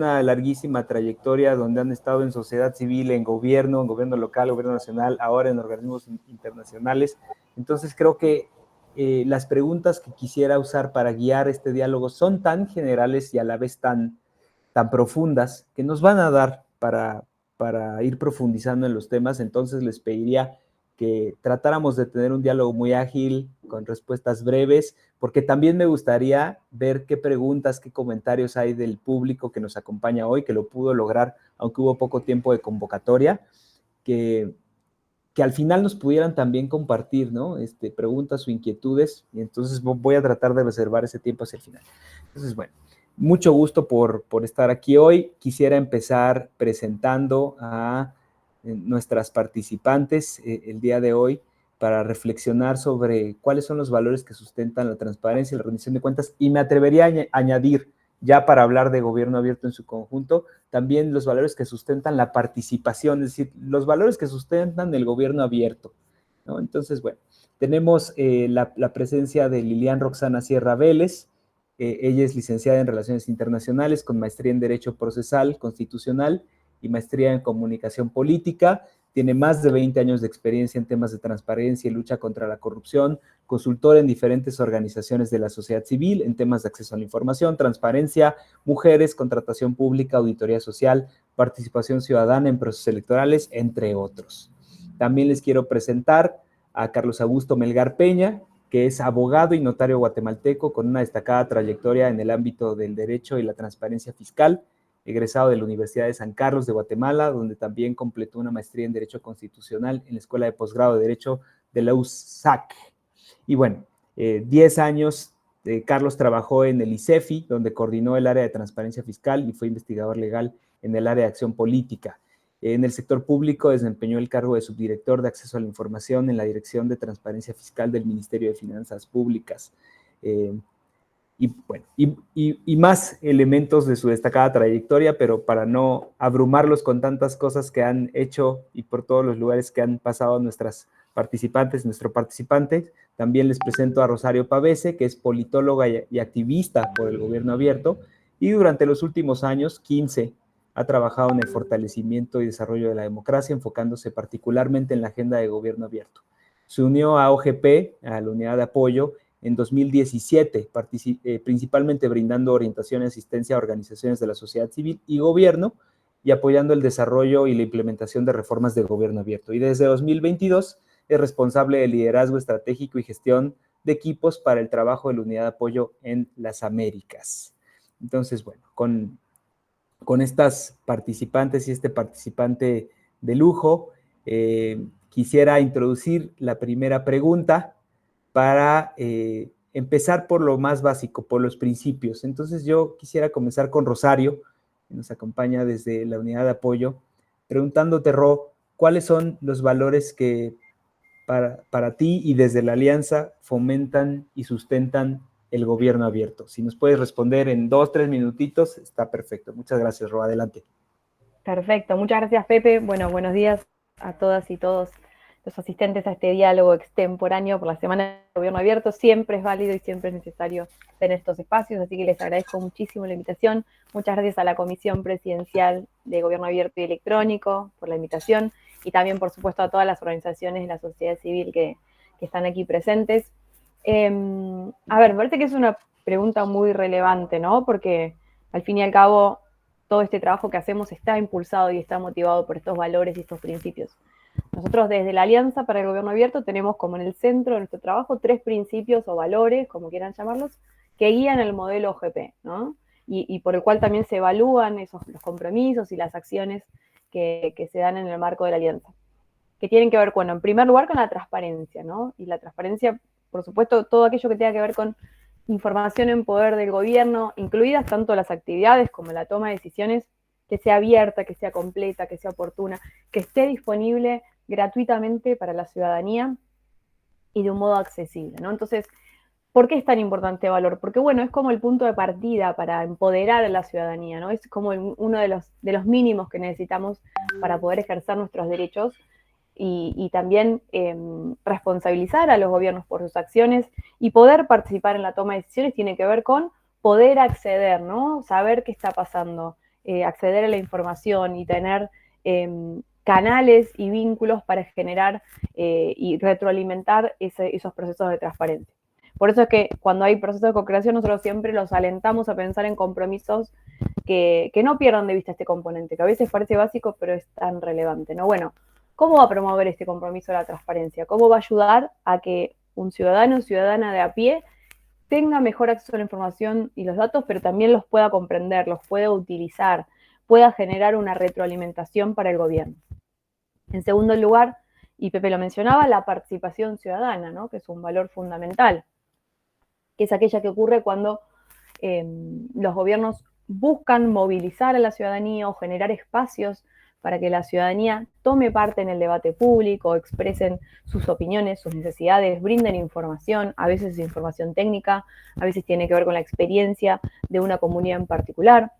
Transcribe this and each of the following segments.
una larguísima trayectoria donde han estado en sociedad civil, en gobierno local, gobierno nacional, ahora en organismos internacionales. Entonces creo que las preguntas que quisiera usar para guiar este diálogo son tan generales y a la vez tan profundas que nos van a dar para ir profundizando en los temas. Entonces les pediría que tratáramos de tener un diálogo muy ágil, con respuestas breves, porque también me gustaría ver qué preguntas, qué comentarios hay del público que nos acompaña hoy, que lo pudo lograr, aunque hubo poco tiempo de convocatoria, que al final nos pudieran también compartir, ¿no? Preguntas o inquietudes, y entonces voy a tratar de reservar ese tiempo hacia el final. Entonces, bueno, mucho gusto por estar aquí hoy. Quisiera empezar presentando a nuestras participantes el día de hoy para reflexionar sobre cuáles son los valores que sustentan la transparencia y la rendición de cuentas, y me atrevería a añadir, ya para hablar de gobierno abierto en su conjunto, también los valores que sustentan la participación, es decir, los valores que sustentan el gobierno abierto, ¿no? Entonces, bueno, tenemos la presencia de Lilian Roxana Sierra Vélez. Ella es licenciada en Relaciones Internacionales con maestría en Derecho Procesal Constitucional y maestría en Comunicación Política. Tiene más de 20 años de experiencia en temas de transparencia y lucha contra la corrupción, consultora en diferentes organizaciones de la sociedad civil en temas de acceso a la información, transparencia, mujeres, contratación pública, auditoría social, participación ciudadana en procesos electorales, entre otros. También les quiero presentar a Carlos Augusto Melgar Peña, que es abogado y notario guatemalteco con una destacada trayectoria en el ámbito del derecho y la transparencia fiscal, egresado de la Universidad de San Carlos de Guatemala, donde también completó una maestría en Derecho Constitucional en la Escuela de Posgrado de Derecho de la USAC. Y bueno, 10 años Carlos trabajó en el ICEFI, donde coordinó el área de transparencia fiscal y fue investigador legal en el área de acción política. En el sector público desempeñó el cargo de subdirector de acceso a la información en la Dirección de Transparencia Fiscal del Ministerio de Finanzas Públicas. Y bueno, y más elementos de su destacada trayectoria, pero para no abrumarlos con tantas cosas que han hecho y por todos los lugares que han pasado nuestras participantes, nuestro participante, también les presento a Rosario Pavese, que es politóloga y activista por el gobierno abierto, y durante los últimos años, 15, ha trabajado en el fortalecimiento y desarrollo de la democracia, enfocándose particularmente en la agenda de gobierno abierto. Se unió a OGP, a la Unidad de Apoyo, en 2017, principalmente brindando orientación y asistencia a organizaciones de la sociedad civil y gobierno, y apoyando el desarrollo y la implementación de reformas de gobierno abierto. Y desde 2022 es responsable de liderazgo estratégico y gestión de equipos para el trabajo de la Unidad de Apoyo en las Américas. Entonces, bueno, con estas participantes y este participante de lujo, quisiera introducir la primera pregunta para empezar por lo más básico, por los principios. Entonces yo quisiera comenzar con Rosario, que nos acompaña desde la Unidad de Apoyo, preguntándote, Ro, ¿cuáles son los valores que para ti y desde la Alianza fomentan y sustentan el gobierno abierto? Si nos puedes responder en 2, 3 minutitos, está perfecto. Muchas gracias, Ro. Adelante. Perfecto. Muchas gracias, Pepe. Bueno, buenos días a todas y todos los asistentes a este diálogo extemporáneo por la Semana de Gobierno Abierto. Siempre es válido y siempre es necesario tener estos espacios, así que les agradezco muchísimo la invitación. Muchas gracias a la Comisión Presidencial de Gobierno Abierto y Electrónico por la invitación, y también, por supuesto, a todas las organizaciones de la sociedad civil que están aquí presentes. A ver, me parece que es una pregunta muy relevante, ¿no? Porque al fin y al cabo todo este trabajo que hacemos está impulsado y está motivado por estos valores y estos principios. Nosotros desde la Alianza para el Gobierno Abierto tenemos como en el centro de nuestro trabajo 3 principios o valores, como quieran llamarlos, que guían el modelo OGP, ¿no? Y por el cual también se evalúan los compromisos y las acciones que se dan en el marco de la Alianza, que tienen que ver, bueno, en primer lugar con la transparencia, ¿no? Y la transparencia, por supuesto, todo aquello que tenga que ver con información en poder del gobierno, incluidas tanto las actividades como la toma de decisiones, que sea abierta, que sea completa, que sea oportuna, que esté disponible gratuitamente para la ciudadanía y de un modo accesible, ¿no? Entonces, ¿por qué es tan importante valor? Porque, bueno, es como el punto de partida para empoderar a la ciudadanía, ¿no? Es como uno de los mínimos que necesitamos para poder ejercer nuestros derechos y también responsabilizar a los gobiernos por sus acciones y poder participar en la toma de decisiones tiene que ver con poder acceder, ¿no? Saber qué está pasando acceder a la información y tener canales y vínculos para generar y retroalimentar esos procesos de transparencia. Por eso es que cuando hay procesos de co-creación, nosotros siempre los alentamos a pensar en compromisos que no pierdan de vista este componente, que a veces parece básico, pero es tan relevante, ¿no? Bueno, ¿cómo va a promover este compromiso de la transparencia? ¿Cómo va a ayudar a que un ciudadano o ciudadana de a pie tenga mejor acceso a la información y los datos, pero también los pueda comprender, los pueda utilizar, pueda generar una retroalimentación para el gobierno? En segundo lugar, y Pepe lo mencionaba, la participación ciudadana, ¿no? Que es un valor fundamental, que es aquella que ocurre cuando los gobiernos buscan movilizar a la ciudadanía o generar espacios para que la ciudadanía tome parte en el debate público, expresen sus opiniones, sus necesidades, brinden información, a veces es información técnica, a veces tiene que ver con la experiencia de una comunidad en particular,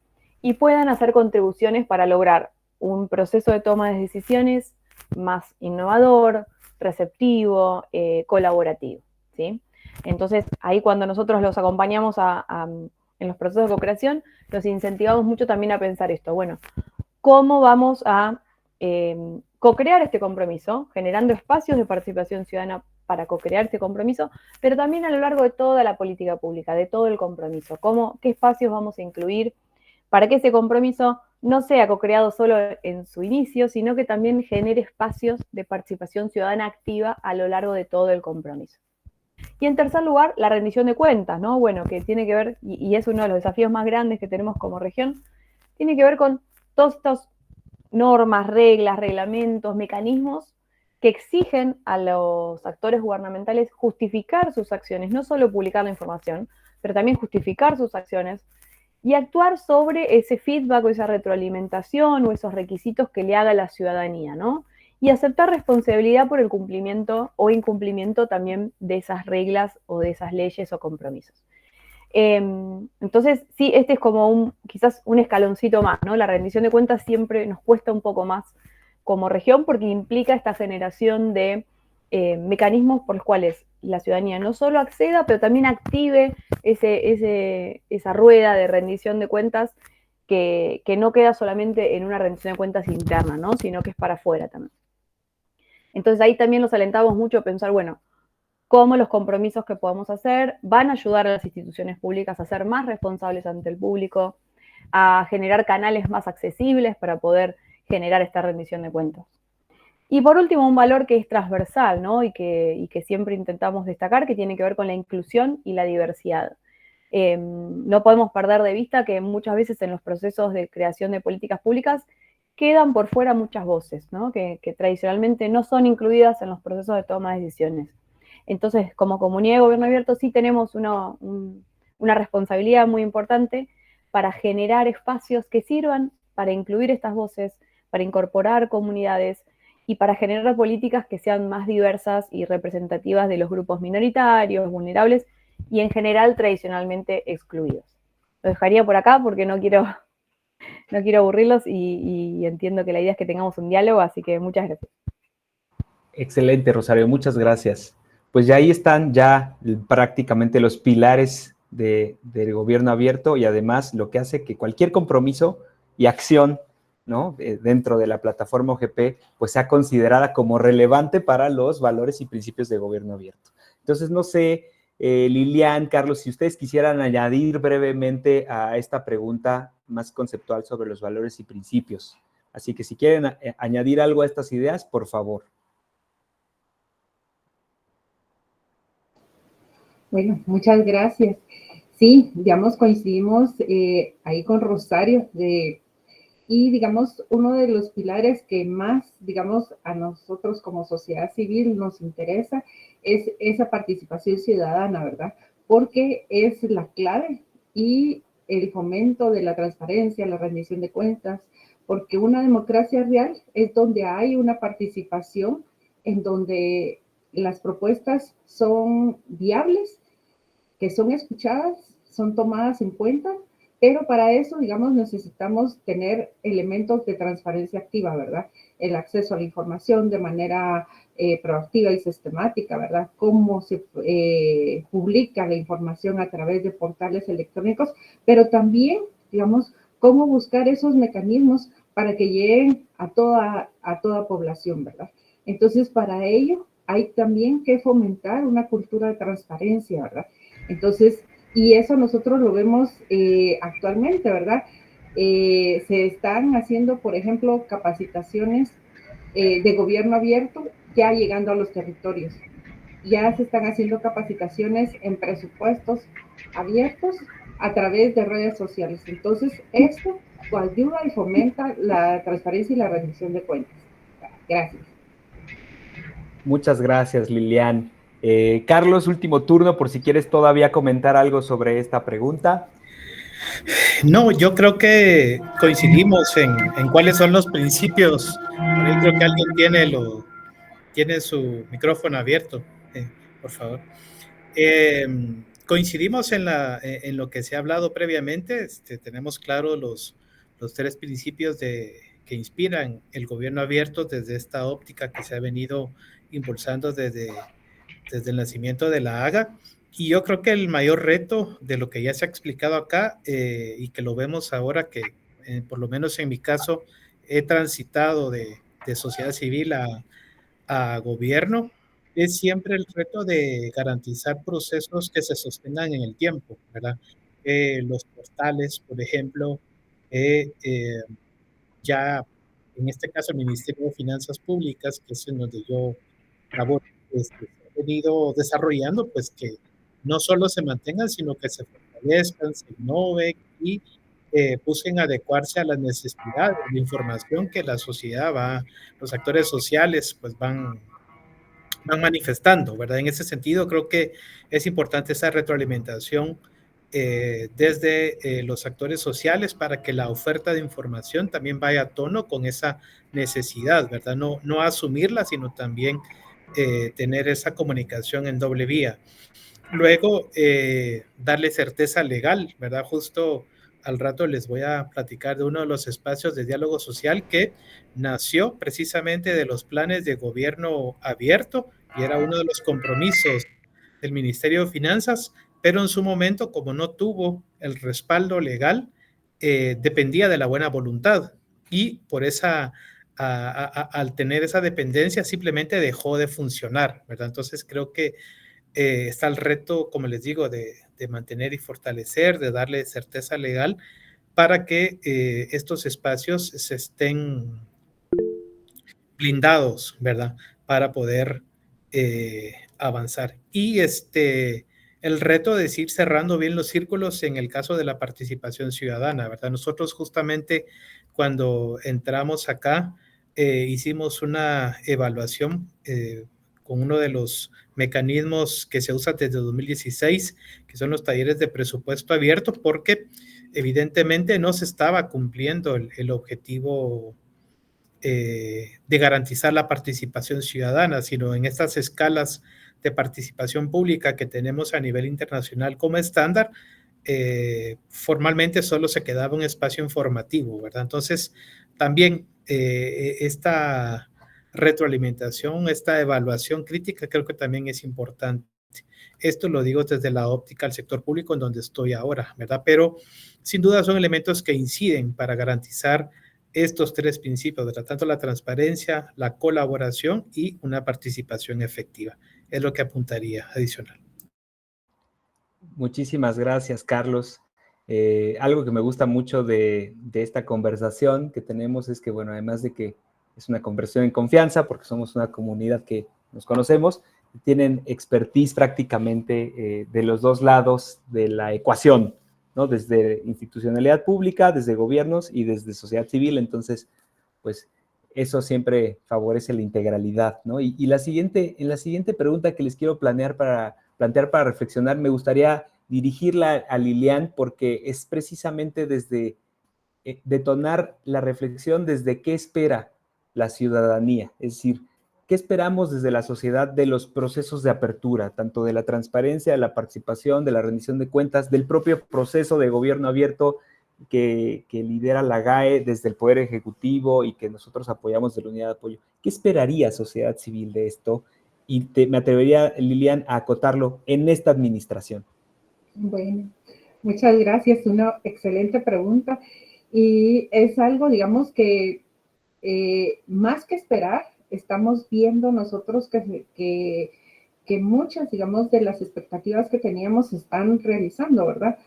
y puedan hacer contribuciones para lograr un proceso de toma de decisiones más innovador, receptivo, colaborativo, ¿sí? Entonces, ahí cuando nosotros los acompañamos en los procesos de co-creación, los incentivamos mucho también a pensar esto. Bueno, ¿cómo vamos a co-crear este compromiso? Generando espacios de participación ciudadana para co-crear este compromiso, pero también a lo largo de toda la política pública, de todo el compromiso. ¿Qué espacios vamos a incluir para que ese compromiso no sea co-creado solo en su inicio, sino que también genere espacios de participación ciudadana activa a lo largo de todo el compromiso? Y en tercer lugar, la rendición de cuentas, ¿no? Bueno, que tiene que ver, y es uno de los desafíos más grandes que tenemos como región, tiene que ver con todas estas normas, reglas, reglamentos, mecanismos que exigen a los actores gubernamentales justificar sus acciones, no solo publicar la información, pero también justificar sus acciones y actuar sobre ese feedback o esa retroalimentación o esos requisitos que le haga la ciudadanía, ¿no? Y aceptar responsabilidad por el cumplimiento o incumplimiento también de esas reglas o de esas leyes o compromisos. Entonces, sí, este es como quizás un escaloncito más, ¿no? La rendición de cuentas siempre nos cuesta un poco más como región porque implica esta generación de mecanismos por los cuales la ciudadanía no solo acceda, pero también active esa rueda de rendición de cuentas que no queda solamente en una rendición de cuentas interna, ¿no? Sino que es para afuera también. Entonces ahí también los alentamos mucho a pensar, bueno, cómo los compromisos que podamos hacer van a ayudar a las instituciones públicas a ser más responsables ante el público, a generar canales más accesibles para poder generar esta rendición de cuentas. Y por último, un valor que es transversal, ¿no? y que siempre intentamos destacar, que tiene que ver con la inclusión y la diversidad. No podemos perder de vista que muchas veces en los procesos de creación de políticas públicas quedan por fuera muchas voces, ¿no? que tradicionalmente no son incluidas en los procesos de toma de decisiones. Entonces, como comunidad de gobierno abierto, sí tenemos una responsabilidad muy importante para generar espacios que sirvan para incluir estas voces, para incorporar comunidades y para generar políticas que sean más diversas y representativas de los grupos minoritarios, vulnerables y en general tradicionalmente excluidos. Lo dejaría por acá porque no quiero aburrirlos y entiendo que la idea es que tengamos un diálogo, así que muchas gracias. Excelente, Rosario, muchas gracias. Pues ya ahí están ya prácticamente los pilares del gobierno abierto y además lo que hace que cualquier compromiso y acción, ¿no? Dentro de la plataforma OGP, pues sea considerada como relevante para los valores y principios de gobierno abierto. Entonces, no sé, Lilian, Carlos, si ustedes quisieran añadir brevemente a esta pregunta más conceptual sobre los valores y principios. Así que si quieren añadir algo a estas ideas, por favor. Bueno, muchas gracias. Sí, digamos, coincidimos ahí con Rosario y, digamos, uno de los pilares que más, digamos, a nosotros como sociedad civil nos interesa es esa participación ciudadana, ¿verdad? Porque es la clave y el fomento de la transparencia, la rendición de cuentas, porque una democracia real es donde hay una participación en donde las propuestas son viables, que son escuchadas, son tomadas en cuenta, pero para eso, digamos, necesitamos tener elementos de transparencia activa, ¿verdad? El acceso a la información de manera proactiva y sistemática, ¿verdad? Cómo se publica la información a través de portales electrónicos, pero también, digamos, cómo buscar esos mecanismos para que lleguen a toda población, ¿verdad? Entonces, para ello hay también que fomentar una cultura de transparencia, ¿verdad? Entonces, y eso nosotros lo vemos actualmente, ¿verdad? Se están haciendo, por ejemplo, capacitaciones de gobierno abierto ya llegando a los territorios. Ya se están haciendo capacitaciones en presupuestos abiertos a través de redes sociales. Entonces, esto ayuda y fomenta la transparencia y la rendición de cuentas. Gracias. Muchas gracias, Lilian. Carlos, último turno por si quieres todavía comentar algo sobre esta pregunta. No, yo creo que coincidimos en cuáles son los principios. Por ahí creo que alguien tiene su micrófono abierto, por favor. Coincidimos en lo que se ha hablado previamente. Tenemos claro los tres principios que inspiran el gobierno abierto desde esta óptica que se ha venido impulsando desde el nacimiento de la AGA. Y yo creo que el mayor reto de lo que ya se ha explicado acá y que lo vemos ahora que, por lo menos en mi caso, he transitado de sociedad civil a gobierno, es siempre el reto de garantizar procesos que se sostengan en el tiempo, ¿verdad? Los portales, por ejemplo, ya en este caso el Ministerio de Finanzas Públicas, que es en donde yo laboro, se ha venido desarrollando, pues que no solo se mantengan, sino que se fortalezcan, se innoven y busquen adecuarse a las necesidades de información que la sociedad los actores sociales pues van manifestando, ¿verdad? En ese sentido, creo que es importante esa retroalimentación desde los actores sociales para que la oferta de información también vaya a tono con esa necesidad, ¿verdad? No asumirla, sino también tener esa comunicación en doble vía. Luego, darle certeza legal, ¿verdad? Justo al rato les voy a platicar de uno de los espacios de diálogo social que nació precisamente de los planes de gobierno abierto y era uno de los compromisos del Ministerio de Finanzas, pero en su momento, como no tuvo el respaldo legal, dependía de la buena voluntad y por al tener esa dependencia simplemente dejó de funcionar, ¿verdad? Entonces creo que está el reto, como les digo, de mantener y fortalecer, de darle certeza legal para que estos espacios se estén blindados, ¿verdad? Para poder avanzar. Y el reto de ir cerrando bien los círculos en el caso de la participación ciudadana, ¿verdad? Nosotros justamente cuando entramos acá hicimos una evaluación con uno de los mecanismos que se usa desde 2016, que son los talleres de presupuesto abierto, porque evidentemente no se estaba cumpliendo el objetivo de garantizar la participación ciudadana, sino en estas escalas de participación pública que tenemos a nivel internacional como estándar, formalmente solo se quedaba un espacio informativo, ¿verdad? Entonces, también esta retroalimentación, esta evaluación crítica creo que también es importante. Esto lo digo desde la óptica del sector público en donde estoy ahora, ¿verdad? Pero sin duda son elementos que inciden para garantizar estos tres principios, ¿verdad? Tanto la transparencia, la colaboración y una participación efectiva. Es lo que apuntaría adicional. Muchísimas gracias, Carlos. Algo que me gusta mucho de esta conversación que tenemos es que, bueno, además de que es una conversación en confianza, porque somos una comunidad que nos conocemos, tienen expertise prácticamente de los dos lados de la ecuación, ¿no? Desde institucionalidad pública, desde gobiernos y desde sociedad civil. Entonces, pues eso siempre favorece la integralidad, ¿no? Y en la siguiente pregunta que les quiero plantear para reflexionar, me gustaría dirigirla a Lilian, porque es precisamente desde detonar la reflexión desde qué espera la ciudadanía, es decir, qué esperamos desde la sociedad de los procesos de apertura, tanto de la transparencia, de la participación, de la rendición de cuentas, del propio proceso de gobierno abierto que lidera la GAE desde el Poder Ejecutivo y que nosotros apoyamos de la Unidad de Apoyo. ¿Qué esperaría sociedad civil de esto? Y me atrevería, Lilian, a acotarlo en esta administración. Bueno, muchas gracias. Una excelente pregunta. Y es algo, digamos, que más que esperar, estamos viendo nosotros que muchas, digamos, de las expectativas que teníamos se están realizando, ¿verdad?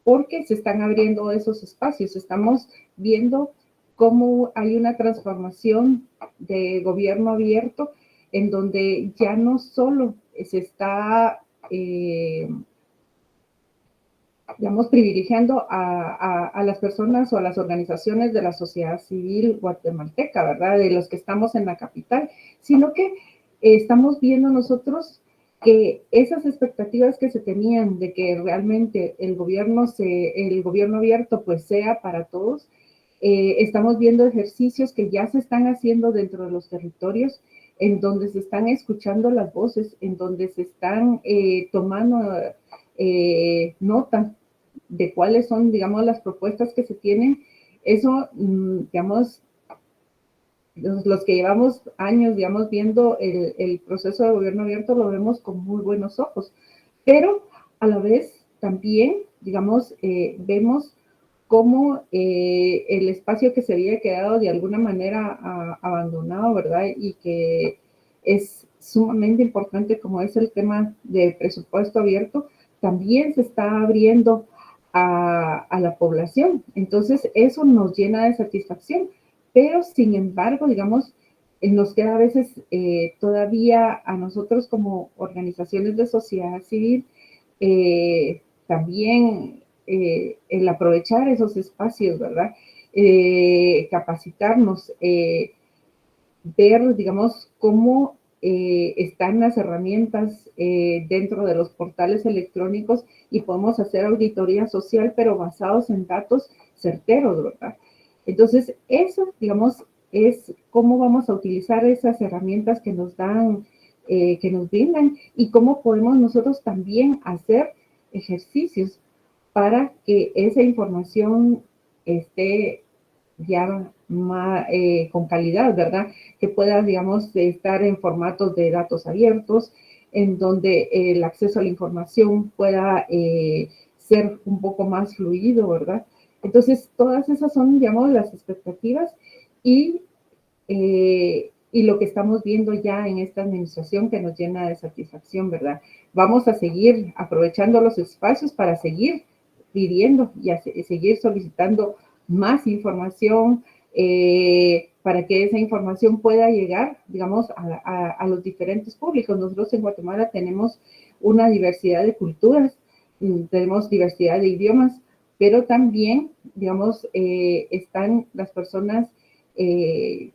Porque se están abriendo esos espacios. Estamos viendo cómo hay una transformación de gobierno abierto en donde ya no solo se está digamos, privilegiando a las personas o a las organizaciones de la sociedad civil guatemalteca, ¿verdad? De los que estamos en la capital, sino que estamos viendo nosotros que esas expectativas que se tenían de que realmente el gobierno abierto pues sea para todos, estamos viendo ejercicios que ya se están haciendo dentro de los territorios, en donde se están escuchando las voces, en donde se están tomando nota de cuáles son, digamos, las propuestas que se tienen. Eso, digamos, los que llevamos años, digamos, viendo el proceso de gobierno abierto, lo vemos con muy buenos ojos, pero a la vez también, digamos, vemos cómo el espacio que se había quedado de alguna manera abandonado, ¿verdad? Y que es sumamente importante, como es el tema de presupuesto abierto, también se está abriendo a la población. Entonces, eso nos llena de satisfacción, pero sin embargo, digamos, nos queda a veces todavía a nosotros como organizaciones de sociedad civil también el aprovechar esos espacios, ¿verdad? Capacitarnos, ver, digamos, cómo están las herramientas dentro de los portales electrónicos y podemos hacer auditoría social, pero basados en datos certeros, ¿verdad? Entonces, eso, digamos, es cómo vamos a utilizar esas herramientas que nos dan, que nos brindan y cómo podemos nosotros también hacer ejercicios para que esa información esté ya más, con calidad, ¿verdad? Que pueda, digamos, estar en formatos de datos abiertos, en donde el acceso a la información pueda ser un poco más fluido, ¿verdad? Entonces, todas esas son, digamos, las expectativas y lo que estamos viendo ya en esta administración que nos llena de satisfacción, ¿verdad? Vamos a seguir aprovechando los espacios para seguir pidiendo y seguir solicitando más información para que esa información pueda llegar, digamos, a los diferentes públicos. Nosotros en Guatemala tenemos una diversidad de culturas, tenemos diversidad de idiomas, pero también, digamos, están las personas que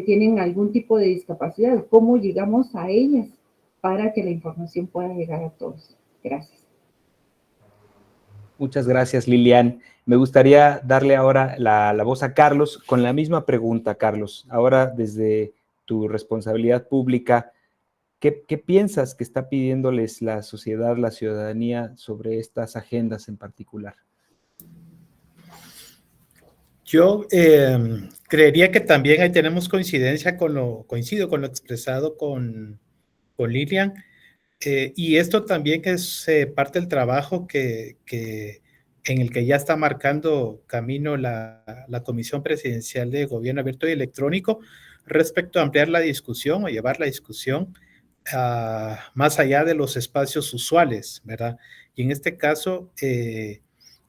tienen algún tipo de discapacidad. ¿Cómo llegamos a ellas para que la información pueda llegar a todos? Gracias. Muchas gracias, Lilian. Me gustaría darle ahora la voz a Carlos con la misma pregunta, Carlos. Ahora, desde tu responsabilidad pública, ¿qué piensas que está pidiéndoles la sociedad, la ciudadanía sobre estas agendas en particular? Yo creería que también ahí tenemos coincido con lo expresado con Lilian, y esto también que es parte del trabajo en el que ya está marcando camino la Comisión Presidencial de Gobierno Abierto y Electrónico respecto a ampliar la discusión o llevar la discusión más allá de los espacios usuales, ¿verdad? Y en este caso,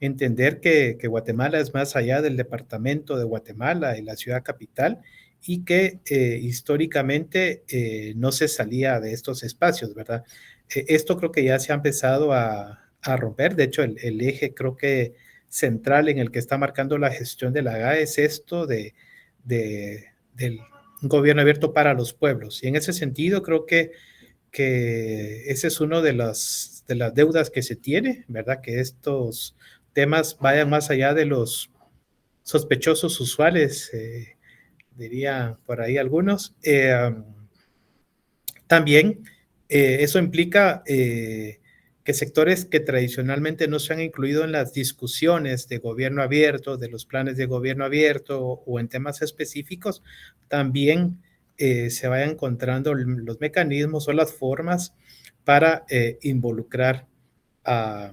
entender que Guatemala es más allá del departamento de Guatemala y la ciudad capital y que históricamente no se salía de estos espacios, ¿verdad? Esto creo que ya se ha empezado a romper. De hecho, el eje creo que central en el que está marcando la gestión de la GAE es esto del gobierno abierto para los pueblos. Y en ese sentido creo que ese es uno de las deudas que se tiene, ¿verdad? Que estos temas vayan más allá de los sospechosos usuales, diría por ahí algunos. También eso implica que sectores que tradicionalmente no se han incluido en las discusiones de gobierno abierto, de los planes de gobierno abierto o en temas específicos, también se vayan encontrando los mecanismos o las formas para involucrar a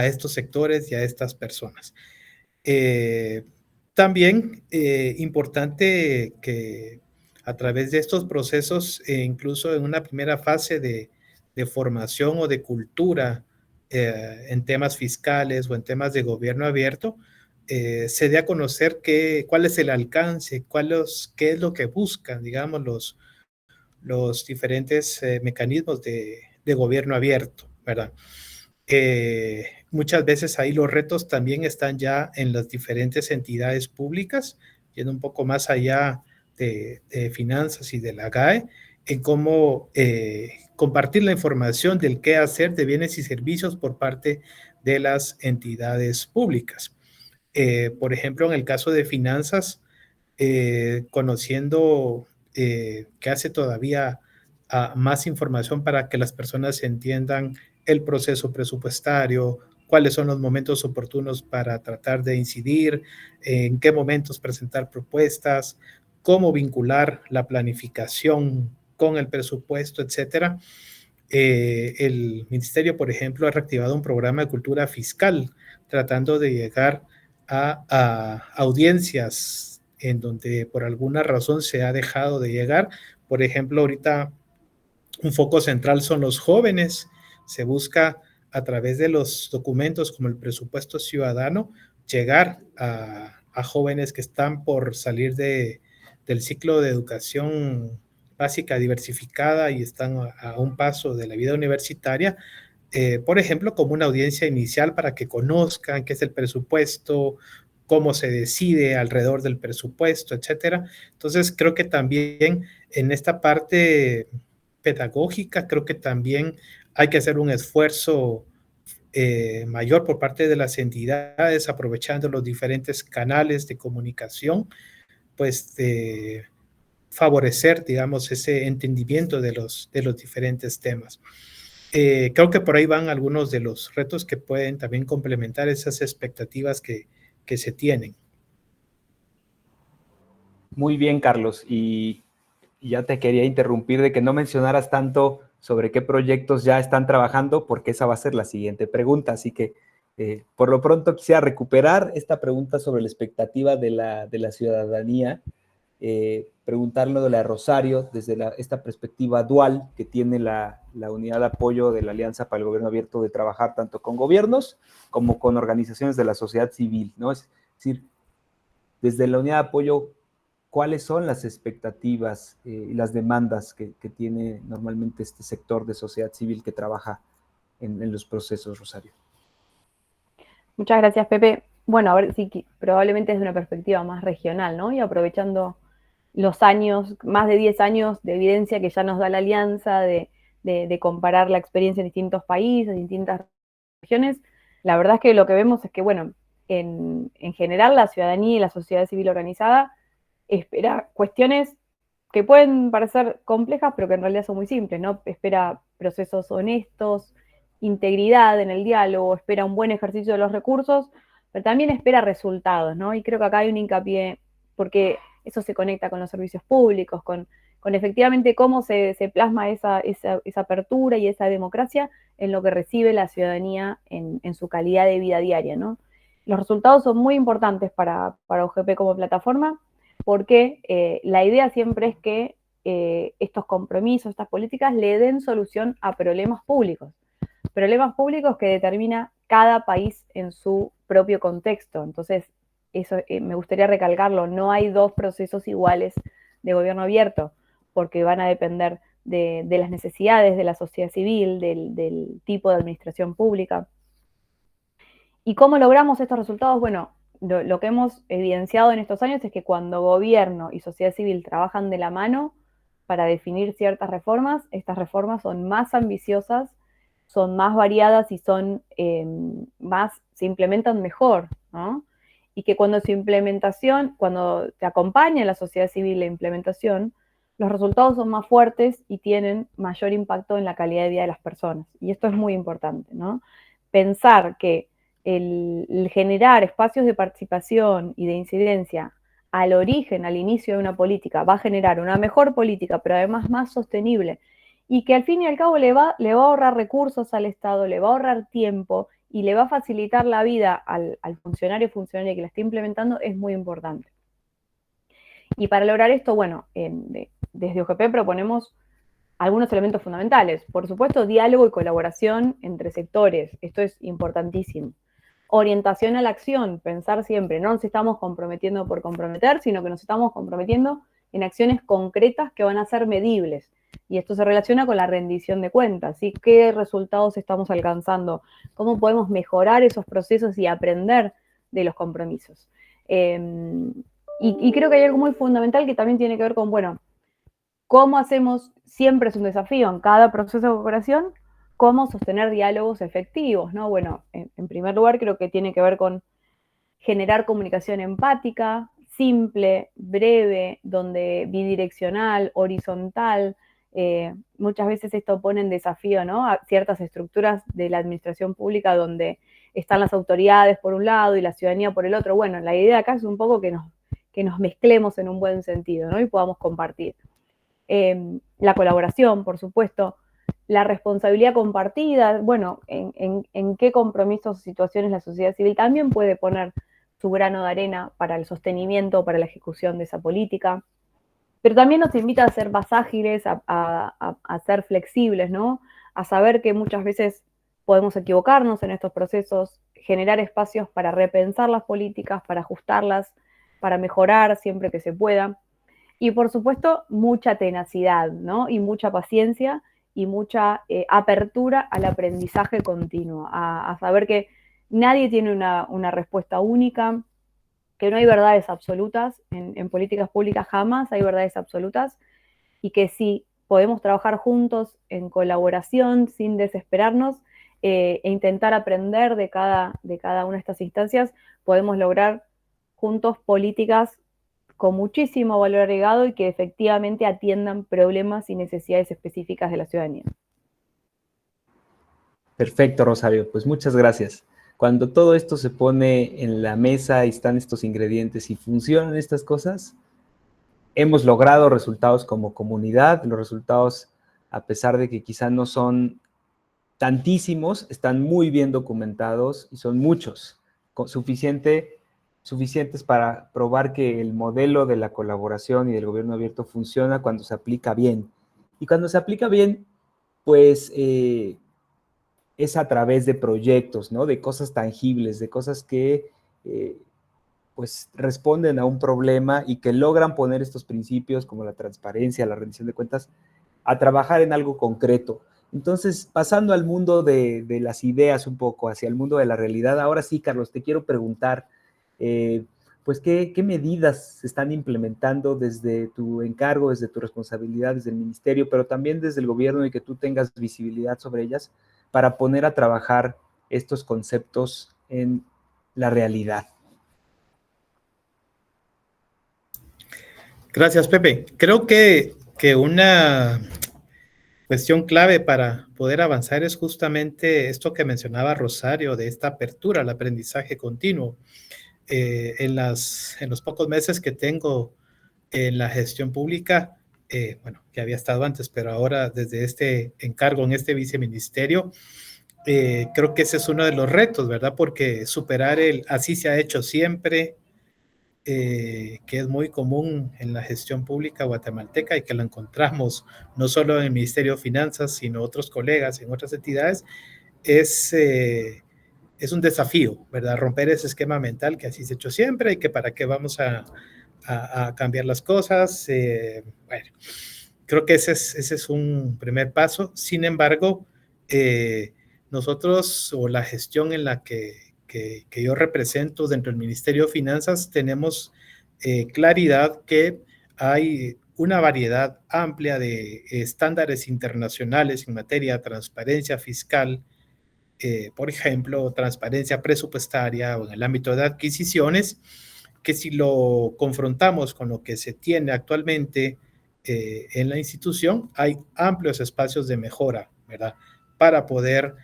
estos sectores y a estas personas. También importante que a través de estos procesos, incluso en una primera fase de formación o de cultura en temas fiscales o en temas de gobierno abierto, se dé a conocer cuál es el alcance, qué es lo que buscan, digamos, los diferentes mecanismos de gobierno abierto, ¿verdad? Muchas veces ahí los retos también están ya en las diferentes entidades públicas, yendo un poco más allá de finanzas y de la GAE, en cómo compartir la información del qué hacer de bienes y servicios por parte de las entidades públicas. Por ejemplo, en el caso de finanzas, conociendo que hace todavía más información para que las personas entiendan el proceso presupuestario, cuáles son los momentos oportunos para tratar de incidir, en qué momentos presentar propuestas, cómo vincular la planificación con el presupuesto, etcétera. El ministerio, por ejemplo, ha reactivado un programa de cultura fiscal, tratando de llegar a audiencias en donde por alguna razón se ha dejado de llegar. Por ejemplo, ahorita un foco central son los jóvenes. Se busca a través de los documentos como el presupuesto ciudadano llegar a jóvenes que están por salir del ciclo de educación básica diversificada y están a un paso de la vida universitaria, por ejemplo, como una audiencia inicial para que conozcan qué es el presupuesto, cómo se decide alrededor del presupuesto, etcétera. Entonces, creo que también en esta parte pedagógica, creo que también hay que hacer un esfuerzo mayor por parte de las entidades, aprovechando los diferentes canales de comunicación, pues favorecer, digamos, ese entendimiento de los diferentes temas. Creo que por ahí van algunos de los retos que pueden también complementar esas expectativas que se tienen. Muy bien, Carlos. Y ya te quería interrumpir de que no mencionaras tanto sobre qué proyectos ya están trabajando, porque esa va a ser la siguiente pregunta. Así que, por lo pronto, quisiera recuperar esta pregunta sobre la expectativa de la ciudadanía, preguntarlo de la Rosario desde esta perspectiva dual que tiene la unidad de apoyo de la Alianza para el Gobierno Abierto, de trabajar tanto con gobiernos como con organizaciones de la sociedad civil, ¿no? Es decir, desde la unidad de apoyo, ¿cuáles son las expectativas y las demandas que tiene normalmente este sector de sociedad civil que trabaja en los procesos, Rosario? Muchas gracias, Pepe. Bueno, a ver, sí, probablemente desde una perspectiva más regional, ¿no? Y aprovechando los años, más de 10 años de evidencia que ya nos da la alianza, de comparar la experiencia en distintos países, en distintas regiones, la verdad es que lo que vemos es que, bueno, en general la ciudadanía y la sociedad civil organizada espera cuestiones que pueden parecer complejas, pero que en realidad son muy simples, ¿no? Espera procesos honestos, integridad en el diálogo, espera un buen ejercicio de los recursos, pero también espera resultados, ¿no? Y creo que acá hay un hincapié, porque eso se conecta con los servicios públicos, con efectivamente cómo se plasma esa apertura y esa democracia en lo que recibe la ciudadanía en su calidad de vida diaria, ¿no? Los resultados son muy importantes para OGP como plataforma, porque la idea siempre es que estos compromisos, estas políticas le den solución a problemas públicos que determina cada país en su propio contexto. Entonces, eso me gustaría recalcarlo, no hay dos procesos iguales de gobierno abierto, porque van a depender de las necesidades de la sociedad civil, del tipo de administración pública. ¿Y cómo logramos estos resultados? Bueno, lo que hemos evidenciado en estos años es que cuando gobierno y sociedad civil trabajan de la mano para definir ciertas reformas, estas reformas son más ambiciosas, son más variadas y se implementan mejor, ¿no? Y que cuando cuando te acompaña la sociedad civil la implementación, los resultados son más fuertes y tienen mayor impacto en la calidad de vida de las personas. Y esto es muy importante, ¿no? Pensar que el generar espacios de participación y de incidencia al origen, al inicio de una política, va a generar una mejor política, pero además más sostenible, y que al fin y al cabo le va a ahorrar recursos al Estado, le va a ahorrar tiempo y le va a facilitar la vida al funcionario o funcionaria que la esté implementando, es muy importante. Y para lograr esto, bueno, desde OGP proponemos algunos elementos fundamentales. Por supuesto, diálogo y colaboración entre sectores. Esto es importantísimo. Orientación a la acción, pensar siempre, no nos estamos comprometiendo por comprometer, sino que nos estamos comprometiendo en acciones concretas que van a ser medibles. Y esto se relaciona con la rendición de cuentas, ¿sí? ¿Qué resultados estamos alcanzando? ¿Cómo podemos mejorar esos procesos y aprender de los compromisos? Y creo que hay algo muy fundamental que también tiene que ver con, bueno, ¿cómo hacemos? Siempre es un desafío en cada proceso de cooperación, cómo sostener diálogos efectivos, ¿no? Bueno, en primer lugar creo que tiene que ver con generar comunicación empática, simple, breve, bidireccional, horizontal. Muchas veces esto pone en desafío, ¿no?, a ciertas estructuras de la administración pública donde están las autoridades por un lado y la ciudadanía por el otro. Bueno, la idea acá es un poco que nos mezclemos en un buen sentido, ¿no?, y podamos compartir. La colaboración, por supuesto, la responsabilidad compartida, bueno, en qué compromisos o situaciones la sociedad civil también puede poner su grano de arena para el sostenimiento, para la ejecución de esa política, pero también nos invita a ser más ágiles, a ser flexibles, ¿no? A saber que muchas veces podemos equivocarnos en estos procesos, generar espacios para repensar las políticas, para ajustarlas, para mejorar siempre que se pueda. Y por supuesto, mucha tenacidad, ¿no? Y mucha paciencia y mucha apertura al aprendizaje continuo, a saber que nadie tiene una respuesta única, que no hay verdades absolutas, en políticas públicas jamás hay verdades absolutas, y que sí podemos trabajar juntos en colaboración sin desesperarnos e intentar aprender de cada una de estas instancias, podemos lograr juntos políticas con muchísimo valor agregado y que efectivamente atiendan problemas y necesidades específicas de la ciudadanía. Perfecto, Rosario, pues muchas gracias. Cuando todo esto se pone en la mesa y están estos ingredientes y funcionan estas cosas, hemos logrado resultados como comunidad. Los resultados, a pesar de que quizá no son tantísimos, están muy bien documentados y son muchos, suficientes para probar que el modelo de la colaboración y del gobierno abierto funciona cuando se aplica bien. Y cuando se aplica bien, pues es a través de proyectos, ¿no? De cosas tangibles, de cosas que pues responden a un problema y que logran poner estos principios como la transparencia, la rendición de cuentas, a trabajar en algo concreto. Entonces, pasando al mundo de las ideas un poco, hacia el mundo de la realidad, ahora sí, Carlos, te quiero preguntar, pues, ¿qué medidas se están implementando desde tu encargo, desde tu responsabilidad, desde el ministerio, pero también desde el gobierno y que tú tengas visibilidad sobre ellas para poner a trabajar estos conceptos en la realidad? Gracias, Pepe. Creo que una cuestión clave para poder avanzar es justamente esto que mencionaba Rosario, de esta apertura al aprendizaje continuo. En los pocos meses que tengo en la gestión pública, bueno, que había estado antes, pero ahora desde este encargo en este viceministerio, creo que ese es uno de los retos, ¿verdad? Porque superar el así se ha hecho siempre, que es muy común en la gestión pública guatemalteca y que lo encontramos no solo en el Ministerio de Finanzas, sino otros colegas en otras entidades, es un desafío, ¿verdad? Romper ese esquema mental que así se ha hecho siempre y que para qué vamos a cambiar las cosas. Bueno, creo que ese es un primer paso. Sin embargo, nosotros o la gestión en la que yo represento dentro del Ministerio de Finanzas tenemos claridad que hay una variedad amplia de estándares internacionales en materia de transparencia fiscal, por ejemplo, transparencia presupuestaria o en el ámbito de adquisiciones, que si lo confrontamos con lo que se tiene actualmente en la institución, hay amplios espacios de mejora, ¿verdad? Para poder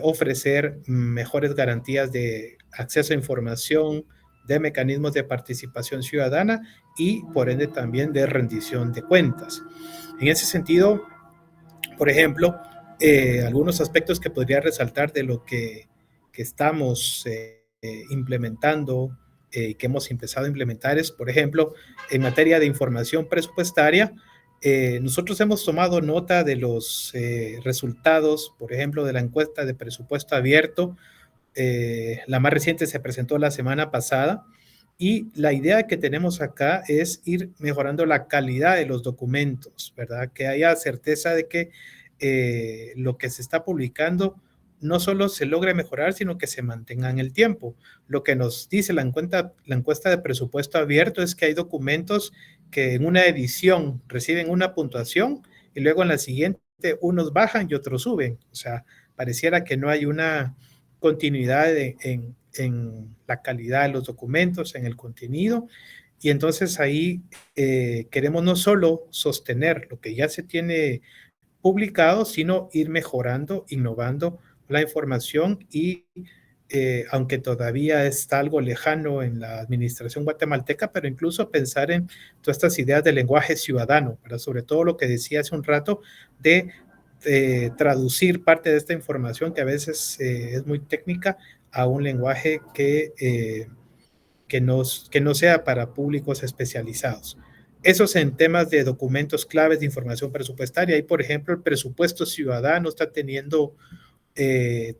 ofrecer mejores garantías de acceso a información, de mecanismos de participación ciudadana y por ende también de rendición de cuentas. En ese sentido, por ejemplo, algunos aspectos que podría resaltar de lo que que estamos implementando y que hemos empezado a implementar es, por ejemplo, en materia de información presupuestaria, nosotros hemos tomado nota de los resultados, por ejemplo, de la encuesta de presupuesto abierto. La más reciente se presentó la semana pasada y la idea que tenemos acá es ir mejorando la calidad de los documentos, ¿verdad? Que haya certeza de que lo que se está publicando no solo se logre mejorar, sino que se mantenga en el tiempo. Lo que nos dice la encuesta de presupuesto abierto es que hay documentos que en una edición reciben una puntuación y luego en la siguiente unos bajan y otros suben. O sea, pareciera que no hay una continuidad en la calidad de los documentos, en el contenido. Y entonces ahí queremos no solo sostener lo que ya se tiene publicado, sino ir mejorando, innovando la información y aunque todavía está algo lejano en la administración guatemalteca, pero incluso pensar en todas estas ideas del lenguaje ciudadano, ¿verdad? Sobre todo lo que decía hace un rato de traducir parte de esta información que a veces es muy técnica a un lenguaje que no sea para públicos especializados. Esos en temas de documentos claves de información presupuestaria. Ahí, por ejemplo, el presupuesto ciudadano está teniendo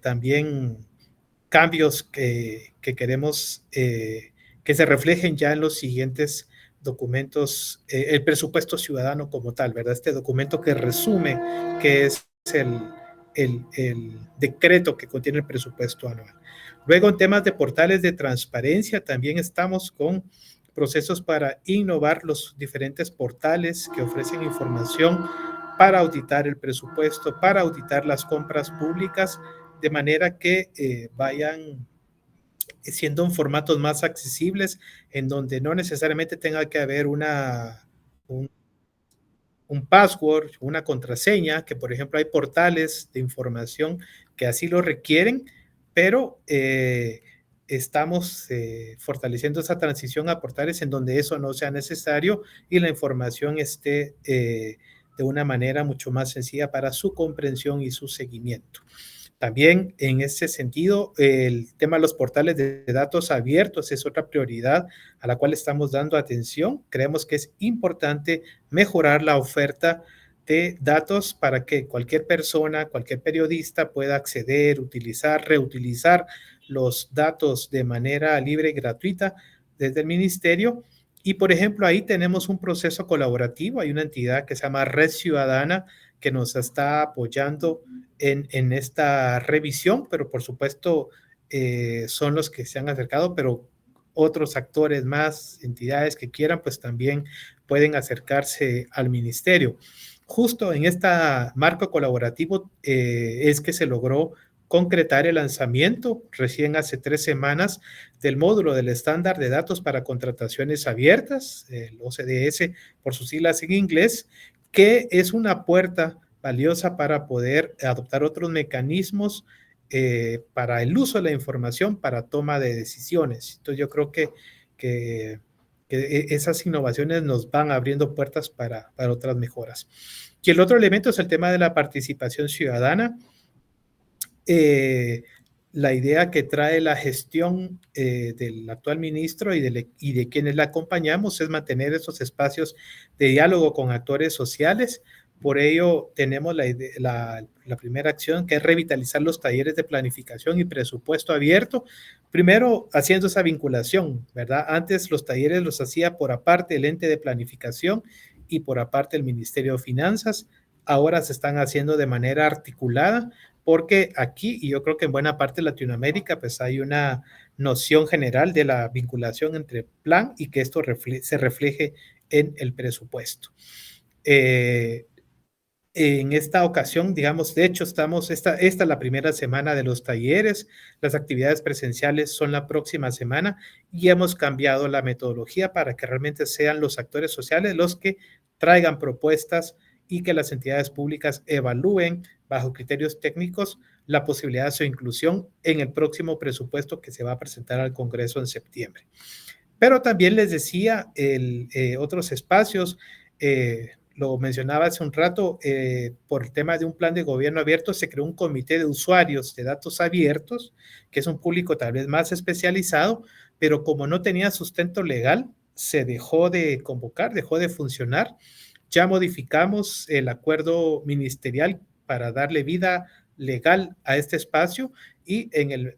también cambios que queremos que se reflejen ya en los siguientes documentos, el presupuesto ciudadano como tal, ¿verdad? Este documento que resume qué es el decreto que contiene el presupuesto anual. Luego, en temas de portales de transparencia, también estamos con procesos para innovar los diferentes portales que ofrecen información para auditar el presupuesto, para auditar las compras públicas, de manera que vayan siendo en formatos más accesibles, en donde no necesariamente tenga que haber un password, una contraseña, que por ejemplo hay portales de información que así lo requieren, pero estamos fortaleciendo esa transición a portales en donde eso no sea necesario y la información esté de una manera mucho más sencilla para su comprensión y su seguimiento. También en ese sentido, el tema de los portales de datos abiertos es otra prioridad a la cual estamos dando atención. Creemos que es importante mejorar la oferta de datos para que cualquier persona, cualquier periodista pueda acceder, utilizar, reutilizar los datos de manera libre y gratuita desde el ministerio. Y, por ejemplo, ahí tenemos un proceso colaborativo. Hay una entidad que se llama Red Ciudadana que nos está apoyando en esta revisión, pero por supuesto son los que se han acercado, pero otros actores más, entidades que quieran, pues también pueden acercarse al ministerio. Justo en este marco colaborativo es que se logró concretar el lanzamiento recién hace 3 semanas del módulo del estándar de datos para contrataciones abiertas, el OCDS por sus siglas en inglés, que es una puerta valiosa para poder adoptar otros mecanismos para el uso de la información para toma de decisiones. Entonces yo creo que esas innovaciones nos van abriendo puertas para otras mejoras. Y el otro elemento es el tema de la participación ciudadana. La idea que trae la gestión del actual ministro y de quienes la acompañamos es mantener esos espacios de diálogo con actores sociales. Por ello, tenemos la primera acción, que es revitalizar los talleres de planificación y presupuesto abierto. Primero, haciendo esa vinculación, ¿verdad? Antes los talleres los hacía por aparte el ente de planificación y por aparte el Ministerio de Finanzas. Ahora se están haciendo de manera articulada, porque aquí, y yo creo que en buena parte de Latinoamérica, pues hay una noción general de la vinculación entre plan y que esto se refleje en el presupuesto. En esta ocasión, digamos, de hecho, esta es la primera semana de los talleres, las actividades presenciales son la próxima semana y hemos cambiado la metodología para que realmente sean los actores sociales los que traigan propuestas y que las entidades públicas evalúen bajo criterios técnicos la posibilidad de su inclusión en el próximo presupuesto que se va a presentar al Congreso en septiembre. Pero también les decía, otros espacios, lo mencionaba hace un rato, por el tema de un plan de gobierno abierto, se creó un comité de usuarios de datos abiertos, que es un público tal vez más especializado, pero como no tenía sustento legal, se dejó de convocar, dejó de funcionar. Ya modificamos el acuerdo ministerial para darle vida legal a este espacio y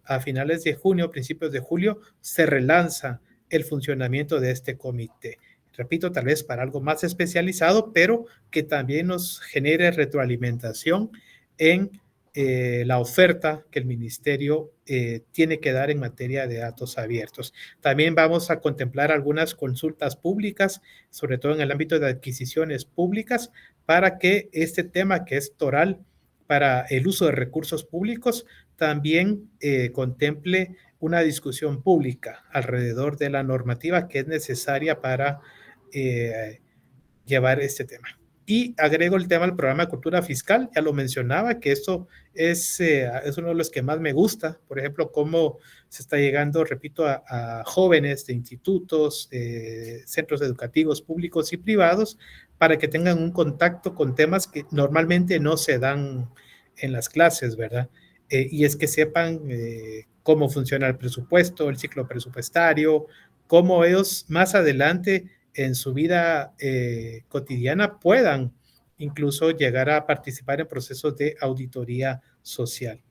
a finales de junio, principios de julio, se relanza el funcionamiento de este comité. Repito, tal vez para algo más especializado, pero que también nos genere retroalimentación en la oferta que el ministerio tiene que dar en materia de datos abiertos. También vamos a contemplar algunas consultas públicas, sobre todo en el ámbito de adquisiciones públicas, para que este tema que es toral para el uso de recursos públicos también contemple una discusión pública alrededor de la normativa que es necesaria para llevar este tema. Y agrego el tema del programa de cultura fiscal, ya lo mencionaba, que esto es uno de los que más me gusta, por ejemplo, cómo se está llegando, repito, a jóvenes de institutos, centros educativos públicos y privados, para que tengan un contacto con temas que normalmente no se dan en las clases, ¿verdad? Y es que sepan cómo funciona el presupuesto, el ciclo presupuestario, cómo ellos más adelante en su vida cotidiana puedan incluso llegar a participar en procesos de auditoría social.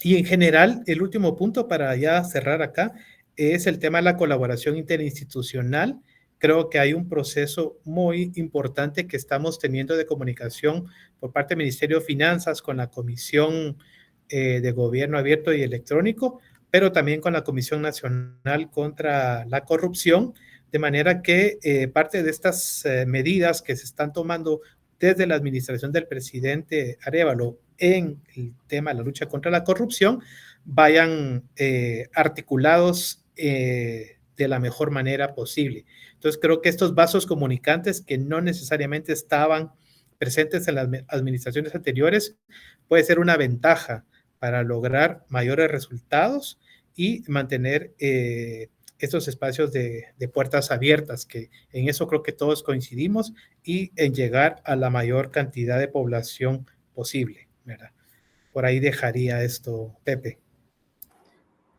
Y en general, el último punto para ya cerrar acá es el tema de la colaboración interinstitucional. Creo que hay un proceso muy importante que estamos teniendo de comunicación por parte del Ministerio de Finanzas con la Comisión de Gobierno Abierto y Electrónico, pero también con la Comisión Nacional contra la Corrupción, de manera que parte de estas medidas que se están tomando desde la administración del presidente Arévalo en el tema de la lucha contra la corrupción vayan articulados de la mejor manera posible. Entonces creo que estos vasos comunicantes que no necesariamente estaban presentes en las administraciones anteriores puede ser una ventaja para lograr mayores resultados y mantener estos espacios de puertas abiertas, que en eso creo que todos coincidimos, y en llegar a la mayor cantidad de población posible, ¿verdad? Por ahí dejaría esto, Pepe.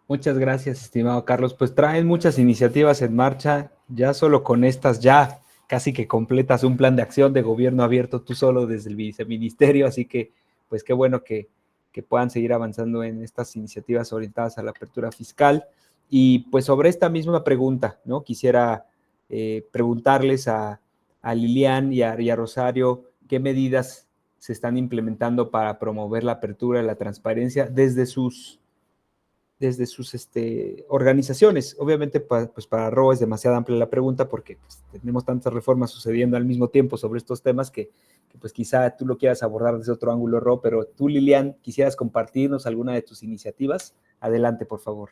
Muchas gracias, estimado Carlos. Pues traen muchas iniciativas en marcha, ya solo con estas ya casi que completas un plan de acción de gobierno abierto tú solo desde el viceministerio, así que pues qué bueno que puedan seguir avanzando en estas iniciativas orientadas a la apertura fiscal. Y pues sobre esta misma pregunta, ¿no? Quisiera preguntarles a Lilian y a Rosario qué medidas se están implementando para promover la apertura y la transparencia desde sus organizaciones. Obviamente, pues para Ro es demasiado amplia la pregunta porque pues, tenemos tantas reformas sucediendo al mismo tiempo sobre estos temas que pues quizá tú lo quieras abordar desde otro ángulo, Ro, pero tú, Lilian, ¿quisieras compartirnos alguna de tus iniciativas? Adelante, por favor.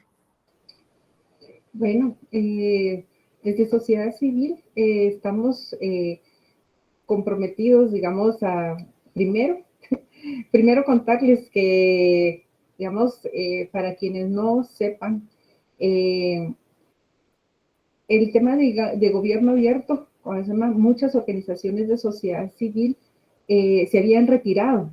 Bueno, desde sociedad civil estamos comprometidos, digamos, a primero contarles que, digamos, para quienes no sepan, el tema de gobierno abierto, muchas organizaciones de sociedad civil se habían retirado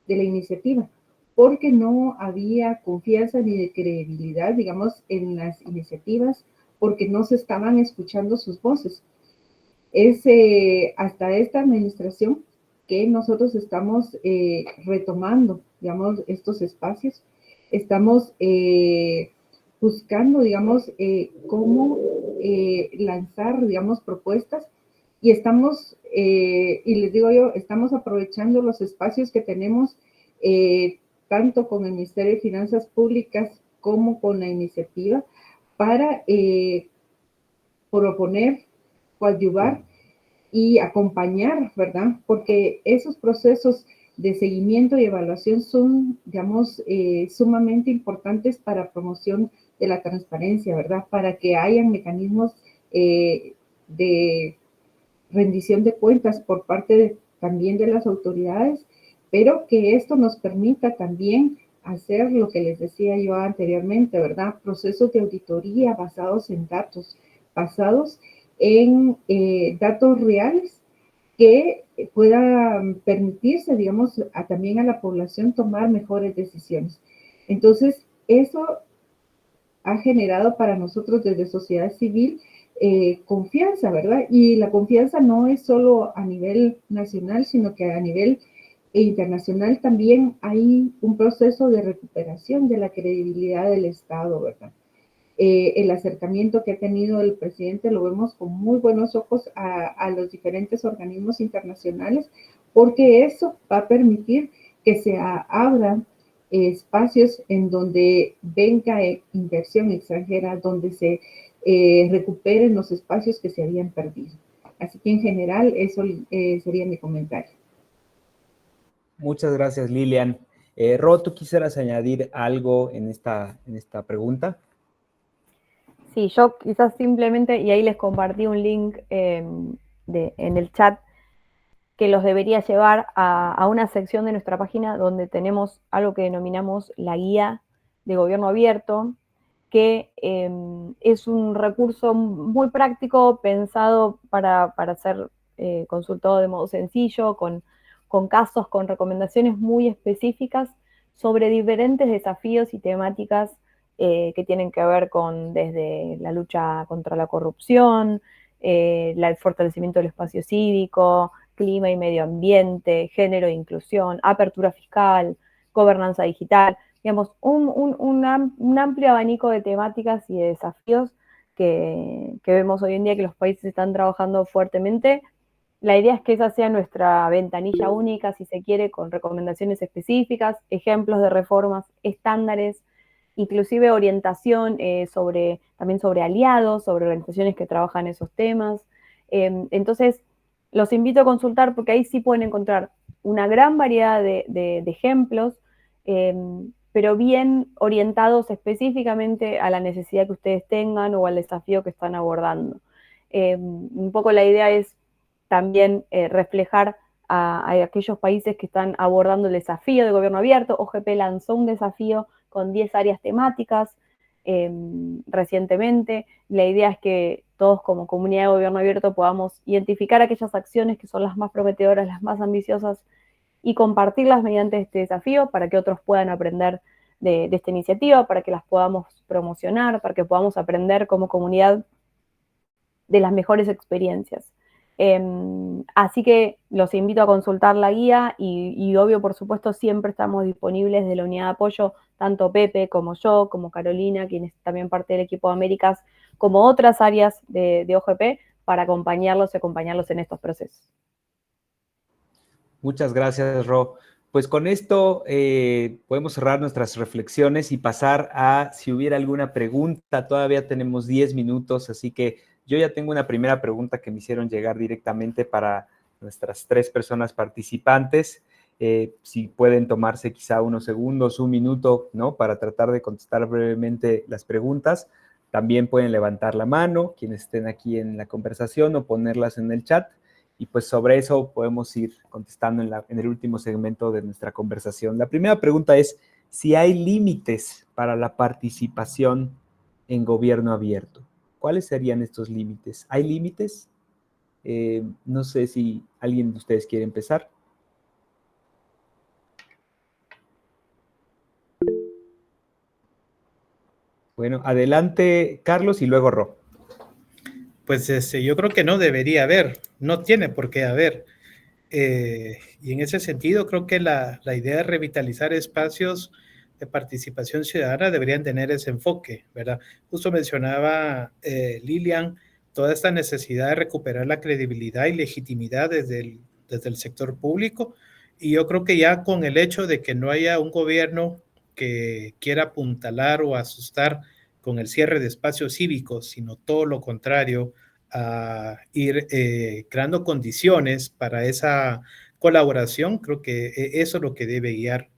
de la iniciativa porque no había confianza ni de credibilidad, digamos, en las iniciativas, porque no se estaban escuchando sus voces. Es hasta esta administración que nosotros estamos retomando, digamos, estos espacios. Estamos buscando, digamos, cómo lanzar, digamos, propuestas y estamos, y les digo yo, estamos aprovechando los espacios que tenemos tanto con el Ministerio de Finanzas Públicas como con la iniciativa para proponer, coadyuvar y acompañar, ¿verdad? Porque esos procesos de seguimiento y evaluación son, digamos, sumamente importantes para promoción de la transparencia, ¿verdad? Para que hayan mecanismos de rendición de cuentas por parte también de las autoridades, pero que esto nos permita también hacer lo que les decía yo anteriormente, ¿verdad? Procesos de auditoría basados en datos, basados en datos reales que pueda permitirse, digamos, también a la población tomar mejores decisiones. Entonces, eso ha generado para nosotros desde sociedad civil confianza, ¿verdad? Y la confianza no es solo a nivel nacional, sino que a nivel internacional también hay un proceso de recuperación de la credibilidad del Estado, ¿verdad? El acercamiento que ha tenido el presidente lo vemos con muy buenos ojos a los diferentes organismos internacionales, porque eso va a permitir que se abran espacios en donde venga inversión extranjera, donde se recuperen los espacios que se habían perdido. Así que en general eso sería mi comentario. Muchas gracias, Lilian. Ro, ¿tú quisieras añadir algo en esta pregunta? Sí, yo quizás simplemente, y ahí les compartí un link en el chat, que los debería llevar a una sección de nuestra página donde tenemos algo que denominamos la guía de gobierno abierto, que es un recurso muy práctico pensado para ser consultado de modo sencillo, con casos, con recomendaciones muy específicas sobre diferentes desafíos y temáticas que tienen que ver con desde la lucha contra la corrupción, el fortalecimiento del espacio cívico, clima y medio ambiente, género e inclusión, apertura fiscal, gobernanza digital, digamos, un amplio abanico de temáticas y de desafíos que vemos hoy en día que los países están trabajando fuertemente. La idea es que esa sea nuestra ventanilla única, si se quiere, con recomendaciones específicas, ejemplos de reformas, estándares, inclusive orientación también sobre aliados, sobre organizaciones que trabajan esos temas. Entonces, los invito a consultar porque ahí sí pueden encontrar una gran variedad de ejemplos, pero bien orientados específicamente a la necesidad que ustedes tengan o al desafío que están abordando. Un poco la idea es también reflejar a aquellos países que están abordando el desafío de gobierno abierto. OGP lanzó un desafío con 10 áreas temáticas recientemente. La idea es que todos como comunidad de gobierno abierto podamos identificar aquellas acciones que son las más prometedoras, las más ambiciosas y compartirlas mediante este desafío para que otros puedan aprender de esta iniciativa, para que las podamos promocionar, para que podamos aprender como comunidad de las mejores experiencias. Así que los invito a consultar la guía y obvio, por supuesto, siempre estamos disponibles de la unidad de apoyo, tanto Pepe como yo, como Carolina, quien es también parte del equipo de Américas, como otras áreas de OGP, para acompañarlos en estos procesos. Muchas gracias, Ro. Pues con esto podemos cerrar nuestras reflexiones y pasar a si hubiera alguna pregunta. Todavía tenemos 10 minutos, así que yo ya tengo una primera pregunta que me hicieron llegar directamente para nuestras 3 personas participantes. Si pueden tomarse quizá unos segundos, un minuto, ¿no? Para tratar de contestar brevemente las preguntas. También pueden levantar la mano, quienes estén aquí en la conversación, o ponerlas en el chat. Y pues sobre eso podemos ir contestando en el último segmento de nuestra conversación. La primera pregunta es si hay límites para la participación en gobierno abierto. ¿Cuáles serían estos límites? ¿Hay límites? No sé si alguien de ustedes quiere empezar. Bueno, adelante Carlos y luego Ro. Pues yo creo que no debería haber, no tiene por qué haber. Y en ese sentido creo que la idea de revitalizar espacios de participación ciudadana deberían tener ese enfoque, ¿verdad? Justo mencionaba Lilian toda esta necesidad de recuperar la credibilidad y legitimidad desde el sector público, y yo creo que ya con el hecho de que no haya un gobierno que quiera apuntalar o asustar con el cierre de espacios cívicos, sino todo lo contrario, a ir creando condiciones para esa colaboración, creo que eso es lo que debe guiar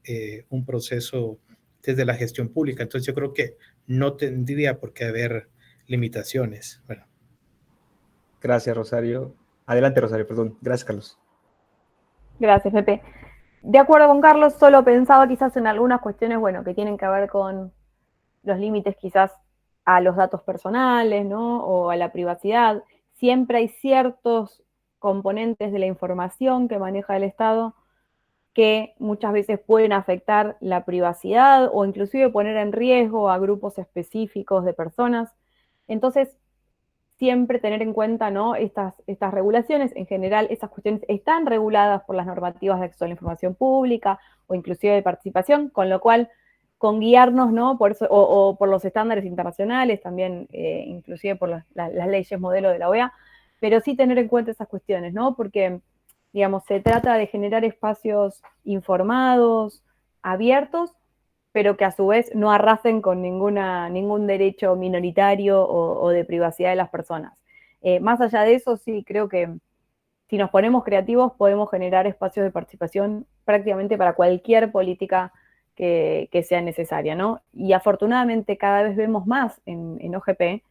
un proceso desde la gestión pública. Entonces yo creo que no tendría por qué haber limitaciones. Bueno. Gracias, Rosario. Adelante, Rosario, perdón. Gracias, Carlos. Gracias, Pepe. De acuerdo con Carlos, solo pensaba quizás en algunas cuestiones, bueno, que tienen que ver con los límites quizás a los datos personales, ¿no? O a la privacidad. Siempre hay ciertos componentes de la información que maneja el Estado que muchas veces pueden afectar la privacidad o inclusive poner en riesgo a grupos específicos de personas. Entonces, siempre tener en cuenta, ¿no?, estas regulaciones. En general, esas cuestiones están reguladas por las normativas de acceso a la información pública o inclusive de participación, con lo cual, con guiarnos, ¿no?, por eso, o por los estándares internacionales, también inclusive por las leyes modelo de la OEA, pero sí tener en cuenta esas cuestiones, ¿no?, porque, digamos, se trata de generar espacios informados, abiertos, pero que a su vez no arrasen con ningún derecho minoritario o de privacidad de las personas. Más allá de eso, sí, creo que si nos ponemos creativos podemos generar espacios de participación prácticamente para cualquier política que sea necesaria, ¿no? Y afortunadamente cada vez vemos más en OGP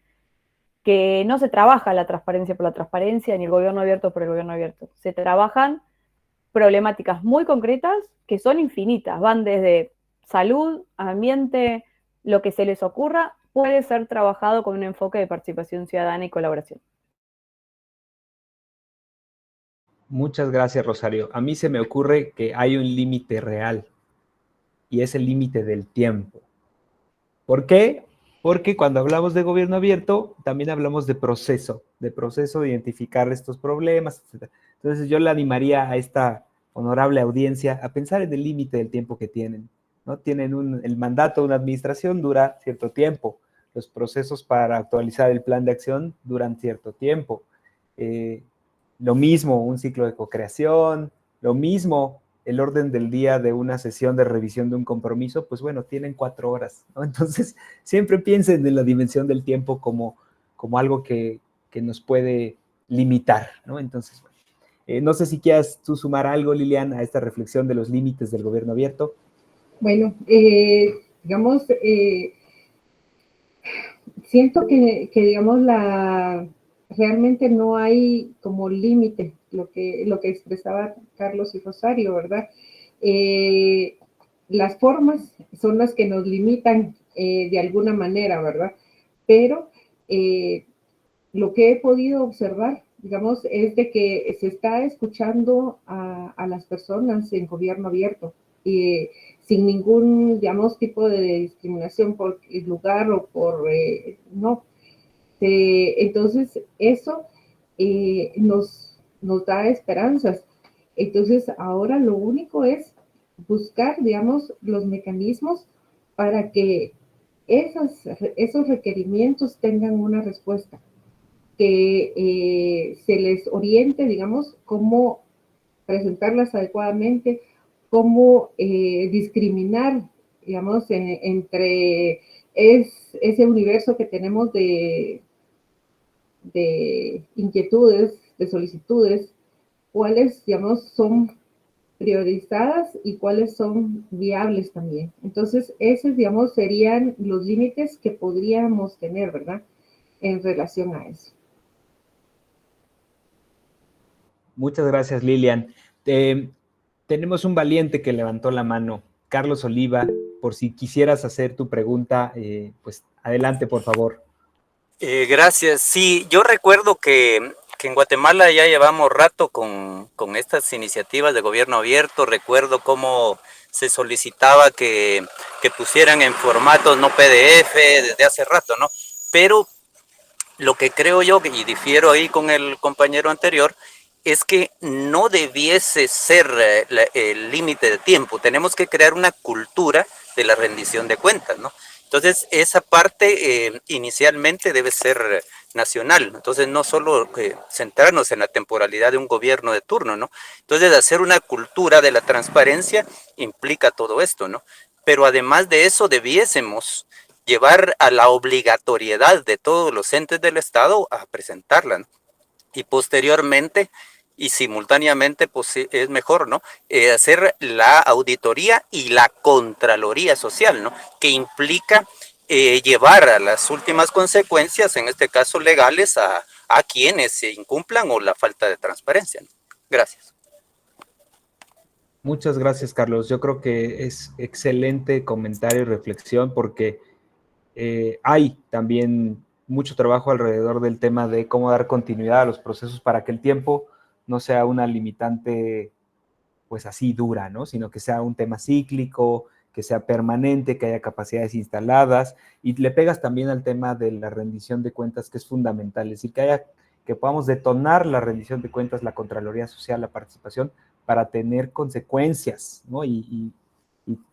que no se trabaja la transparencia por la transparencia ni el gobierno abierto por el gobierno abierto. Se trabajan problemáticas muy concretas que son infinitas, van desde salud, ambiente, lo que se les ocurra, puede ser trabajado con un enfoque de participación ciudadana y colaboración. Muchas gracias, Rosario. A mí se me ocurre que hay un límite real y es el límite del tiempo. ¿Por qué? Porque cuando hablamos de gobierno abierto, también hablamos de proceso de identificar estos problemas, etc. Entonces yo le animaría a esta honorable audiencia a pensar en el límite del tiempo que tienen, ¿no? Tienen el mandato de una administración dura cierto tiempo, los procesos para actualizar el plan de acción duran cierto tiempo. Lo mismo un ciclo de co-creación, lo mismo el orden del día de una sesión de revisión de un compromiso, pues bueno, tienen 4 horas, ¿no? Entonces, siempre piensen en la dimensión del tiempo como algo que nos puede limitar, ¿no? Entonces, bueno, no sé si quieras tú sumar algo, Lilian, a esta reflexión de los límites del gobierno abierto. Bueno, digamos, siento que digamos, realmente no hay como límite, lo que expresaba Carlos y Rosario, ¿verdad? Las formas son las que nos limitan de alguna manera, ¿verdad? Pero lo que he podido observar, digamos, es de que se está escuchando a las personas en gobierno abierto, sin ningún, digamos, tipo de discriminación por el lugar o por, no. Entonces, eso nos da esperanzas. Entonces, ahora lo único es buscar, digamos, los mecanismos para que esos requerimientos tengan una respuesta, que se les oriente, digamos, cómo presentarlas adecuadamente, cómo discriminar, digamos, entre ese universo que tenemos de inquietudes, de solicitudes, cuáles, digamos, son priorizadas y cuáles son viables también. Entonces, esos, digamos, serían los límites que podríamos tener, ¿verdad?, en relación a eso. Muchas gracias, Lilian. Tenemos un valiente que levantó la mano, Carlos Oliva, por si quisieras hacer tu pregunta, pues adelante, por favor. Gracias. Sí, yo recuerdo que en Guatemala ya llevamos rato con estas iniciativas de gobierno abierto. Recuerdo cómo se solicitaba que pusieran en formatos no PDF desde hace rato, ¿no? Pero lo que creo yo, y difiero ahí con el compañero anterior, es que no debiese ser el límite de tiempo. Tenemos que crear una cultura de la rendición de cuentas, ¿no? Entonces, esa parte inicialmente debe ser nacional. Entonces, no solo centrarnos en la temporalidad de un gobierno de turno, ¿no? Entonces, hacer una cultura de la transparencia implica todo esto, ¿no? Pero además de eso, debiésemos llevar a la obligatoriedad de todos los entes del Estado a presentarla, ¿no? Y posteriormente y simultáneamente, pues es mejor, ¿no? Hacer la auditoría y la contraloría social, ¿no? Que implica llevar a las últimas consecuencias, en este caso legales, a quienes se incumplan o la falta de transparencia, ¿no? Gracias. Muchas gracias, Carlos. Yo creo que es excelente comentario y reflexión porque hay también mucho trabajo alrededor del tema de cómo dar continuidad a los procesos para que el tiempo no sea una limitante pues así dura, ¿no? Sino que sea un tema cíclico, que sea permanente, que haya capacidades instaladas, y le pegas también al tema de la rendición de cuentas, que es fundamental, es decir, que podamos detonar la rendición de cuentas, la Contraloría Social, la participación, para tener consecuencias, ¿no? Y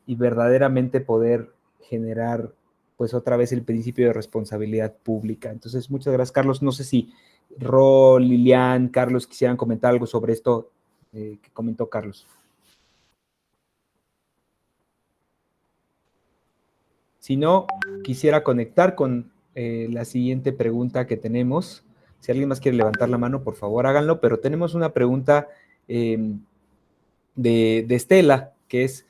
verdaderamente poder generar, pues otra vez, el principio de responsabilidad pública. Entonces, muchas gracias, Carlos. No sé si Ro, Lilian, Carlos quisieran comentar algo sobre esto que comentó Carlos. Si no, quisiera conectar con la siguiente pregunta que tenemos. Si alguien más quiere levantar la mano, por favor, háganlo. Pero tenemos una pregunta de Estela, que es,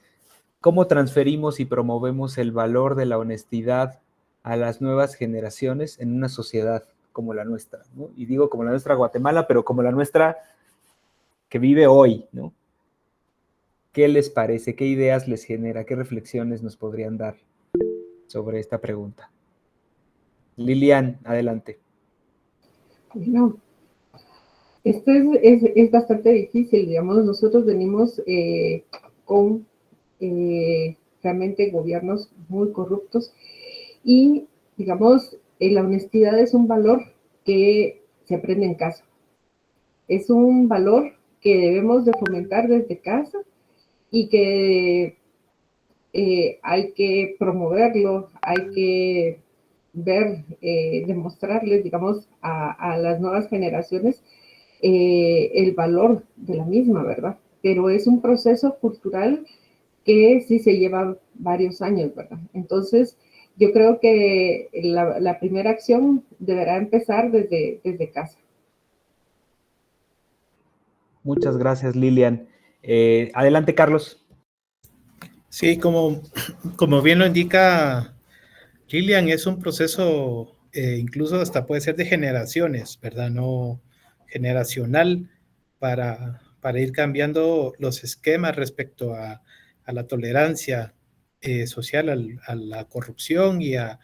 ¿cómo transferimos y promovemos el valor de la honestidad a las nuevas generaciones en una sociedad como la nuestra, ¿no? Y digo como la nuestra Guatemala, pero como la nuestra que vive hoy, ¿no? ¿Qué les parece? ¿Qué ideas les genera? ¿Qué reflexiones nos podrían dar sobre esta pregunta? Lilian, adelante. Bueno, esto es bastante difícil, digamos, nosotros venimos con realmente gobiernos muy corruptos y, digamos, la honestidad es un valor que se aprende en casa. Es un valor que debemos de fomentar desde casa y que hay que promoverlo, hay que ver, demostrarles, digamos, a las nuevas generaciones el valor de la misma, ¿verdad? Pero es un proceso cultural que sí se lleva varios años, ¿verdad? Entonces, yo creo que la primera acción deberá empezar desde casa. Muchas gracias, Lilian. Adelante, Carlos. Sí, como bien lo indica Lilian, es un proceso incluso hasta puede ser de generaciones, ¿verdad? No generacional para ir cambiando los esquemas respecto a la tolerancia social, a la corrupción y a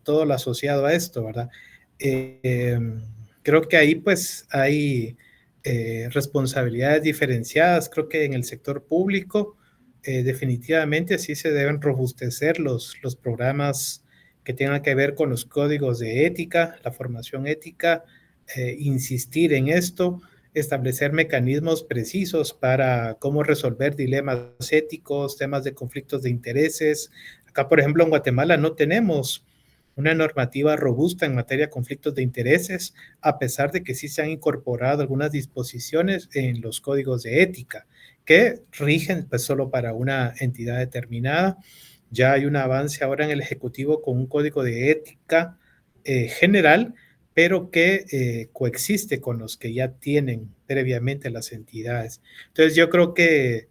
todo lo asociado a esto, ¿verdad? Creo que ahí pues hay responsabilidades diferenciadas. Creo que en el sector público definitivamente sí se deben robustecer los programas que tengan que ver con los códigos de ética, la formación ética, insistir en esto, establecer mecanismos precisos para cómo resolver dilemas éticos, temas de conflictos de intereses. Acá, por ejemplo, en Guatemala no tenemos una normativa robusta en materia de conflictos de intereses, a pesar de que sí se han incorporado algunas disposiciones en los códigos de ética que rigen pues solo para una entidad determinada. Ya hay un avance ahora en el Ejecutivo con un código de ética general, pero que coexiste con los que ya tienen previamente las entidades. Entonces yo creo que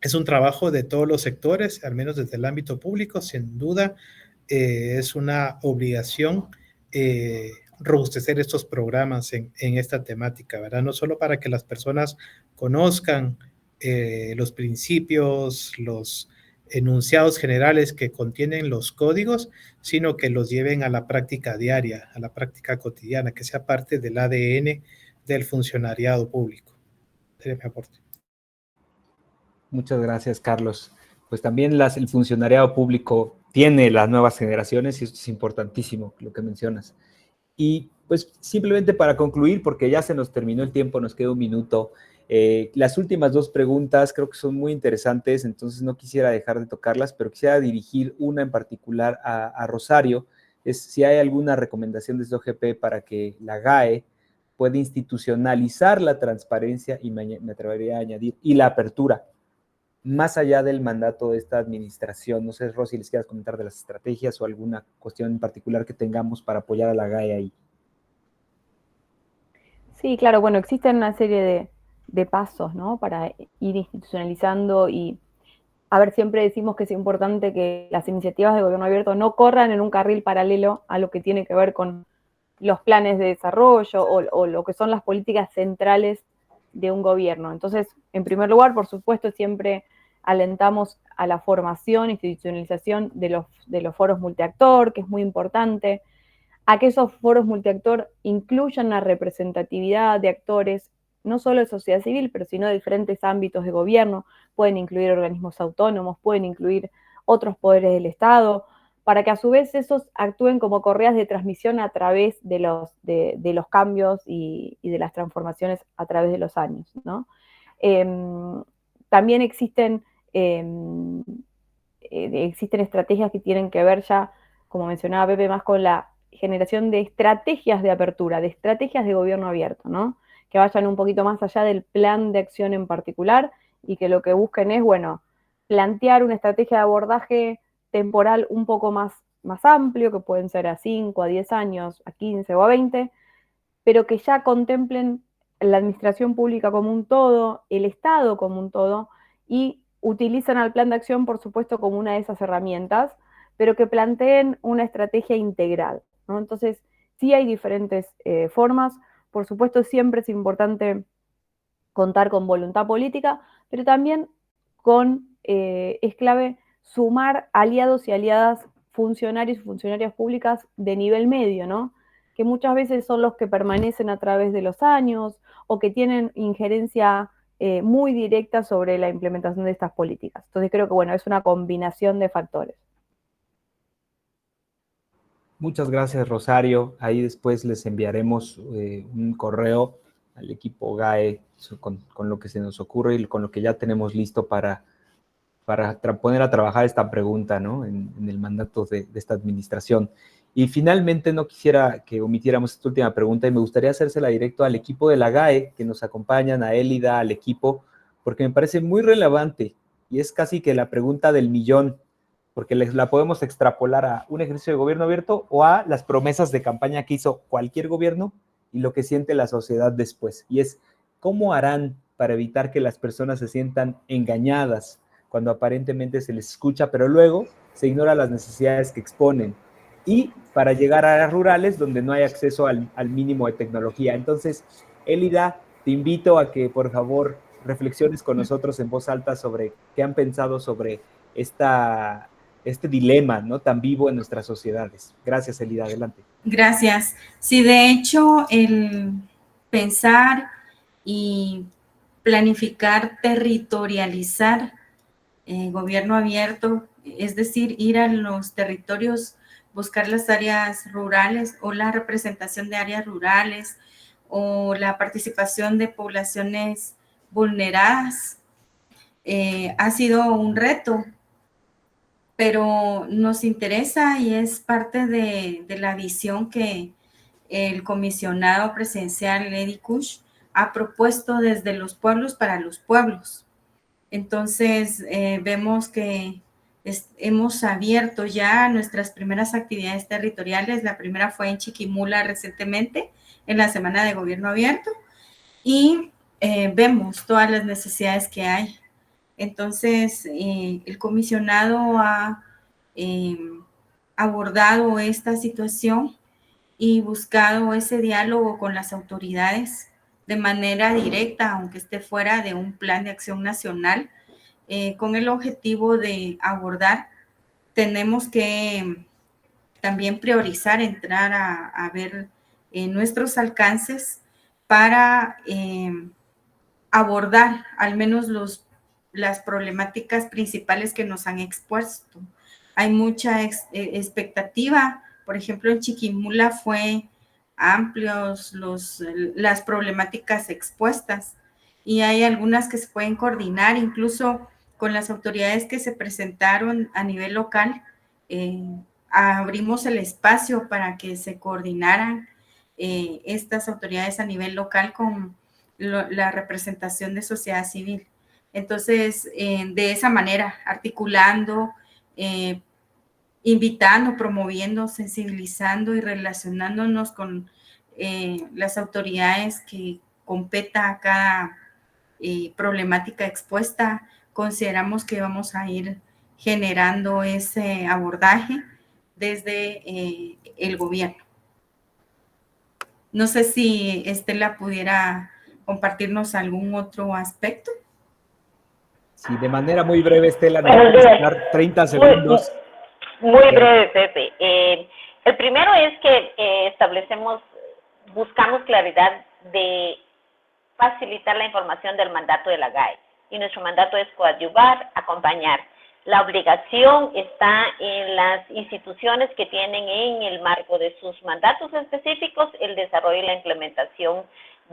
es un trabajo de todos los sectores, al menos desde el ámbito público, sin duda es una obligación robustecer estos programas en esta temática, ¿verdad? No solo para que las personas conozcan los principios, los enunciados generales que contienen los códigos, sino que los lleven a la práctica diaria, a la práctica cotidiana, que sea parte del ADN del funcionariado público. Sería mi aporte. Muchas gracias, Carlos. Pues también el funcionariado público tiene las nuevas generaciones y esto es importantísimo, lo que mencionas. Y pues simplemente para concluir, porque ya se nos terminó el tiempo, nos queda un minuto, las últimas dos preguntas creo que son muy interesantes, entonces no quisiera dejar de tocarlas, pero quisiera dirigir una en particular a Rosario, es si hay alguna recomendación desde OGP para que la GAE pueda institucionalizar la transparencia y me atrevería a añadir, y la apertura, más allá del mandato de esta administración. No sé, Rosy, les quieras comentar de las estrategias o alguna cuestión en particular que tengamos para apoyar a la GAE ahí. Sí, claro, bueno, existen una serie de pasos, ¿no? Para ir institucionalizando y, a ver, siempre decimos que es importante que las iniciativas de gobierno abierto no corran en un carril paralelo a lo que tiene que ver con los planes de desarrollo o lo que son las políticas centrales de un gobierno. Entonces, en primer lugar, por supuesto, siempre alentamos a la formación, institucionalización de los foros multiactor, que es muy importante, a que esos foros multiactor incluyan la representatividad de actores, no solo de sociedad civil, pero sino de diferentes ámbitos de gobierno. Pueden incluir organismos autónomos, pueden incluir otros poderes del Estado, para que a su vez esos actúen como correas de transmisión a través de los cambios y de las transformaciones a través de los años, ¿no? También existen estrategias que tienen que ver ya, como mencionaba Pepe, más con la generación de estrategias de apertura, de estrategias de gobierno abierto, ¿no? Que vayan un poquito más allá del plan de acción en particular y que lo que busquen es, bueno, plantear una estrategia de abordaje temporal un poco más amplio, que pueden ser a 5, a 10 años, a 15 o a 20, pero que ya contemplen la administración pública como un todo, el Estado como un todo, y utilizan al plan de acción, por supuesto, como una de esas herramientas, pero que planteen una estrategia integral, ¿no? Entonces, sí hay diferentes formas. Por supuesto, siempre es importante contar con voluntad política, pero también es clave sumar aliados y aliadas, funcionarios y funcionarias públicas de nivel medio, ¿no? Que muchas veces son los que permanecen a través de los años o que tienen injerencia muy directa sobre la implementación de estas políticas. Entonces creo que, bueno, es una combinación de factores. Muchas gracias, Rosario. Ahí después les enviaremos un correo al equipo GAE con lo que se nos ocurre y con lo que ya tenemos listo para poner a trabajar esta pregunta, ¿no? En el mandato de esta administración. Y finalmente no quisiera que omitiéramos esta última pregunta y me gustaría hacérsela directo al equipo de la GAE que nos acompañan, a Élida, al equipo, porque me parece muy relevante y es casi que la pregunta del millón, porque la podemos extrapolar a un ejercicio de gobierno abierto o a las promesas de campaña que hizo cualquier gobierno y lo que siente la sociedad después. Y es, ¿cómo harán para evitar que las personas se sientan engañadas cuando aparentemente se les escucha, pero luego se ignora las necesidades que exponen? Y para llegar a áreas rurales donde no hay acceso al mínimo de tecnología. Entonces, Élida, te invito a que por favor reflexiones con nosotros en voz alta sobre qué han pensado sobre este dilema, ¿no?, tan vivo en nuestras sociedades. Gracias, Élida, adelante. Gracias. Sí, de hecho, el pensar y planificar, territorializar gobierno abierto, es decir, ir a los territorios, buscar las áreas rurales o la representación de áreas rurales o la participación de poblaciones vulneradas, ha sido un reto, pero nos interesa y es parte de la visión que el comisionado presidencial Eddie Kush ha propuesto desde los pueblos para los pueblos. Entonces, vemos que hemos abierto ya nuestras primeras actividades territoriales. La primera fue en Chiquimula recientemente, en la Semana de Gobierno Abierto, y vemos todas las necesidades que hay. Entonces, el comisionado ha abordado esta situación y buscado ese diálogo con las autoridades de manera directa, aunque esté fuera de un plan de acción nacional, con el objetivo de abordar. Tenemos que también priorizar, entrar a ver nuestros alcances para abordar al menos las problemáticas principales que nos han expuesto. Hay mucha expectativa. Por ejemplo, en Chiquimula fue amplios las problemáticas expuestas y hay algunas que se pueden coordinar incluso con las autoridades que se presentaron a nivel local. Abrimos el espacio para que se coordinaran estas autoridades a nivel local con la representación de sociedad civil. Entonces, de esa manera, articulando, invitando, promoviendo, sensibilizando y relacionándonos con las autoridades que competa a cada problemática expuesta, consideramos que vamos a ir generando ese abordaje desde el gobierno. No sé si Estela pudiera compartirnos algún otro aspecto. Sí, de manera muy breve, Estela, nos vamos a dar 30 segundos. Muy breve, Pepe. El primero es que buscamos claridad de facilitar la información del mandato de la GAE. Y nuestro mandato es coadyuvar, acompañar. La obligación está en las instituciones que tienen en el marco de sus mandatos específicos el desarrollo y la implementación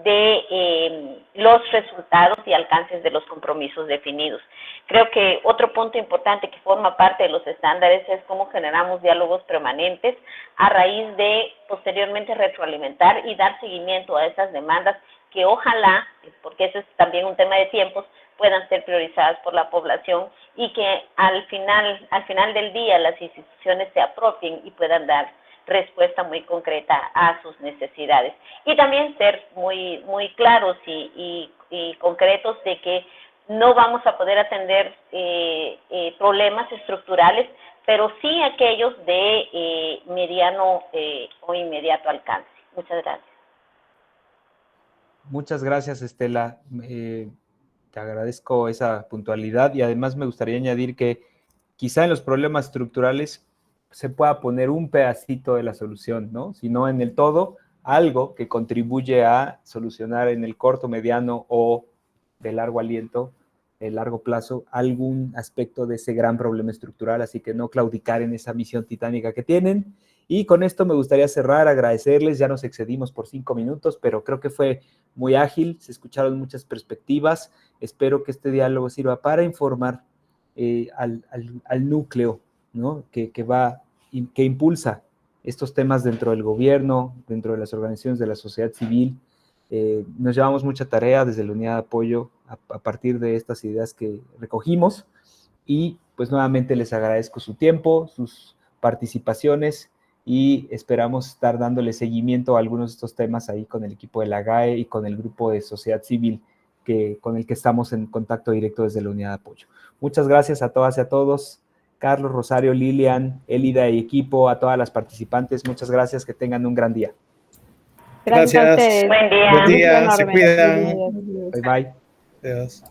de los resultados y alcances de los compromisos definidos. Creo que otro punto importante que forma parte de los estándares es cómo generamos diálogos permanentes a raíz de posteriormente retroalimentar y dar seguimiento a esas demandas que ojalá, porque ese es también un tema de tiempos, puedan ser priorizadas por la población y que al final del día las instituciones se apropien y puedan dar respuesta muy concreta a sus necesidades. Y también ser muy claros y concretos de que no vamos a poder atender problemas estructurales, pero sí aquellos de mediano o inmediato alcance. Muchas gracias. Muchas gracias, Estela. Te agradezco esa puntualidad y además me gustaría añadir que quizá en los problemas estructurales se pueda poner un pedacito de la solución, ¿no? Si no en el todo, algo que contribuye a solucionar en el corto, mediano o de largo aliento, de largo plazo, algún aspecto de ese gran problema estructural, así que no claudicar en esa misión titánica que tienen. Y con esto me gustaría cerrar, agradecerles, ya nos excedimos por 5 minutos, pero creo que fue muy ágil, se escucharon muchas perspectivas, espero que este diálogo sirva para informar al núcleo, ¿no? que impulsa estos temas dentro del gobierno, dentro de las organizaciones de la sociedad civil. Nos llevamos mucha tarea desde la unidad de apoyo a partir de estas ideas que recogimos y pues nuevamente les agradezco su tiempo, sus participaciones y esperamos estar dándole seguimiento a algunos de estos temas ahí con el equipo de la GAE y con el grupo de sociedad civil con el que estamos en contacto directo desde la unidad de apoyo. Muchas gracias a todas y a todos. Carlos, Rosario, Lilian, Elida y equipo, a todas las participantes, muchas gracias, que tengan un gran día. Gracias a ustedes. Buen día. Buen día, se Enorme. cuidan. Bye, bye. Adiós.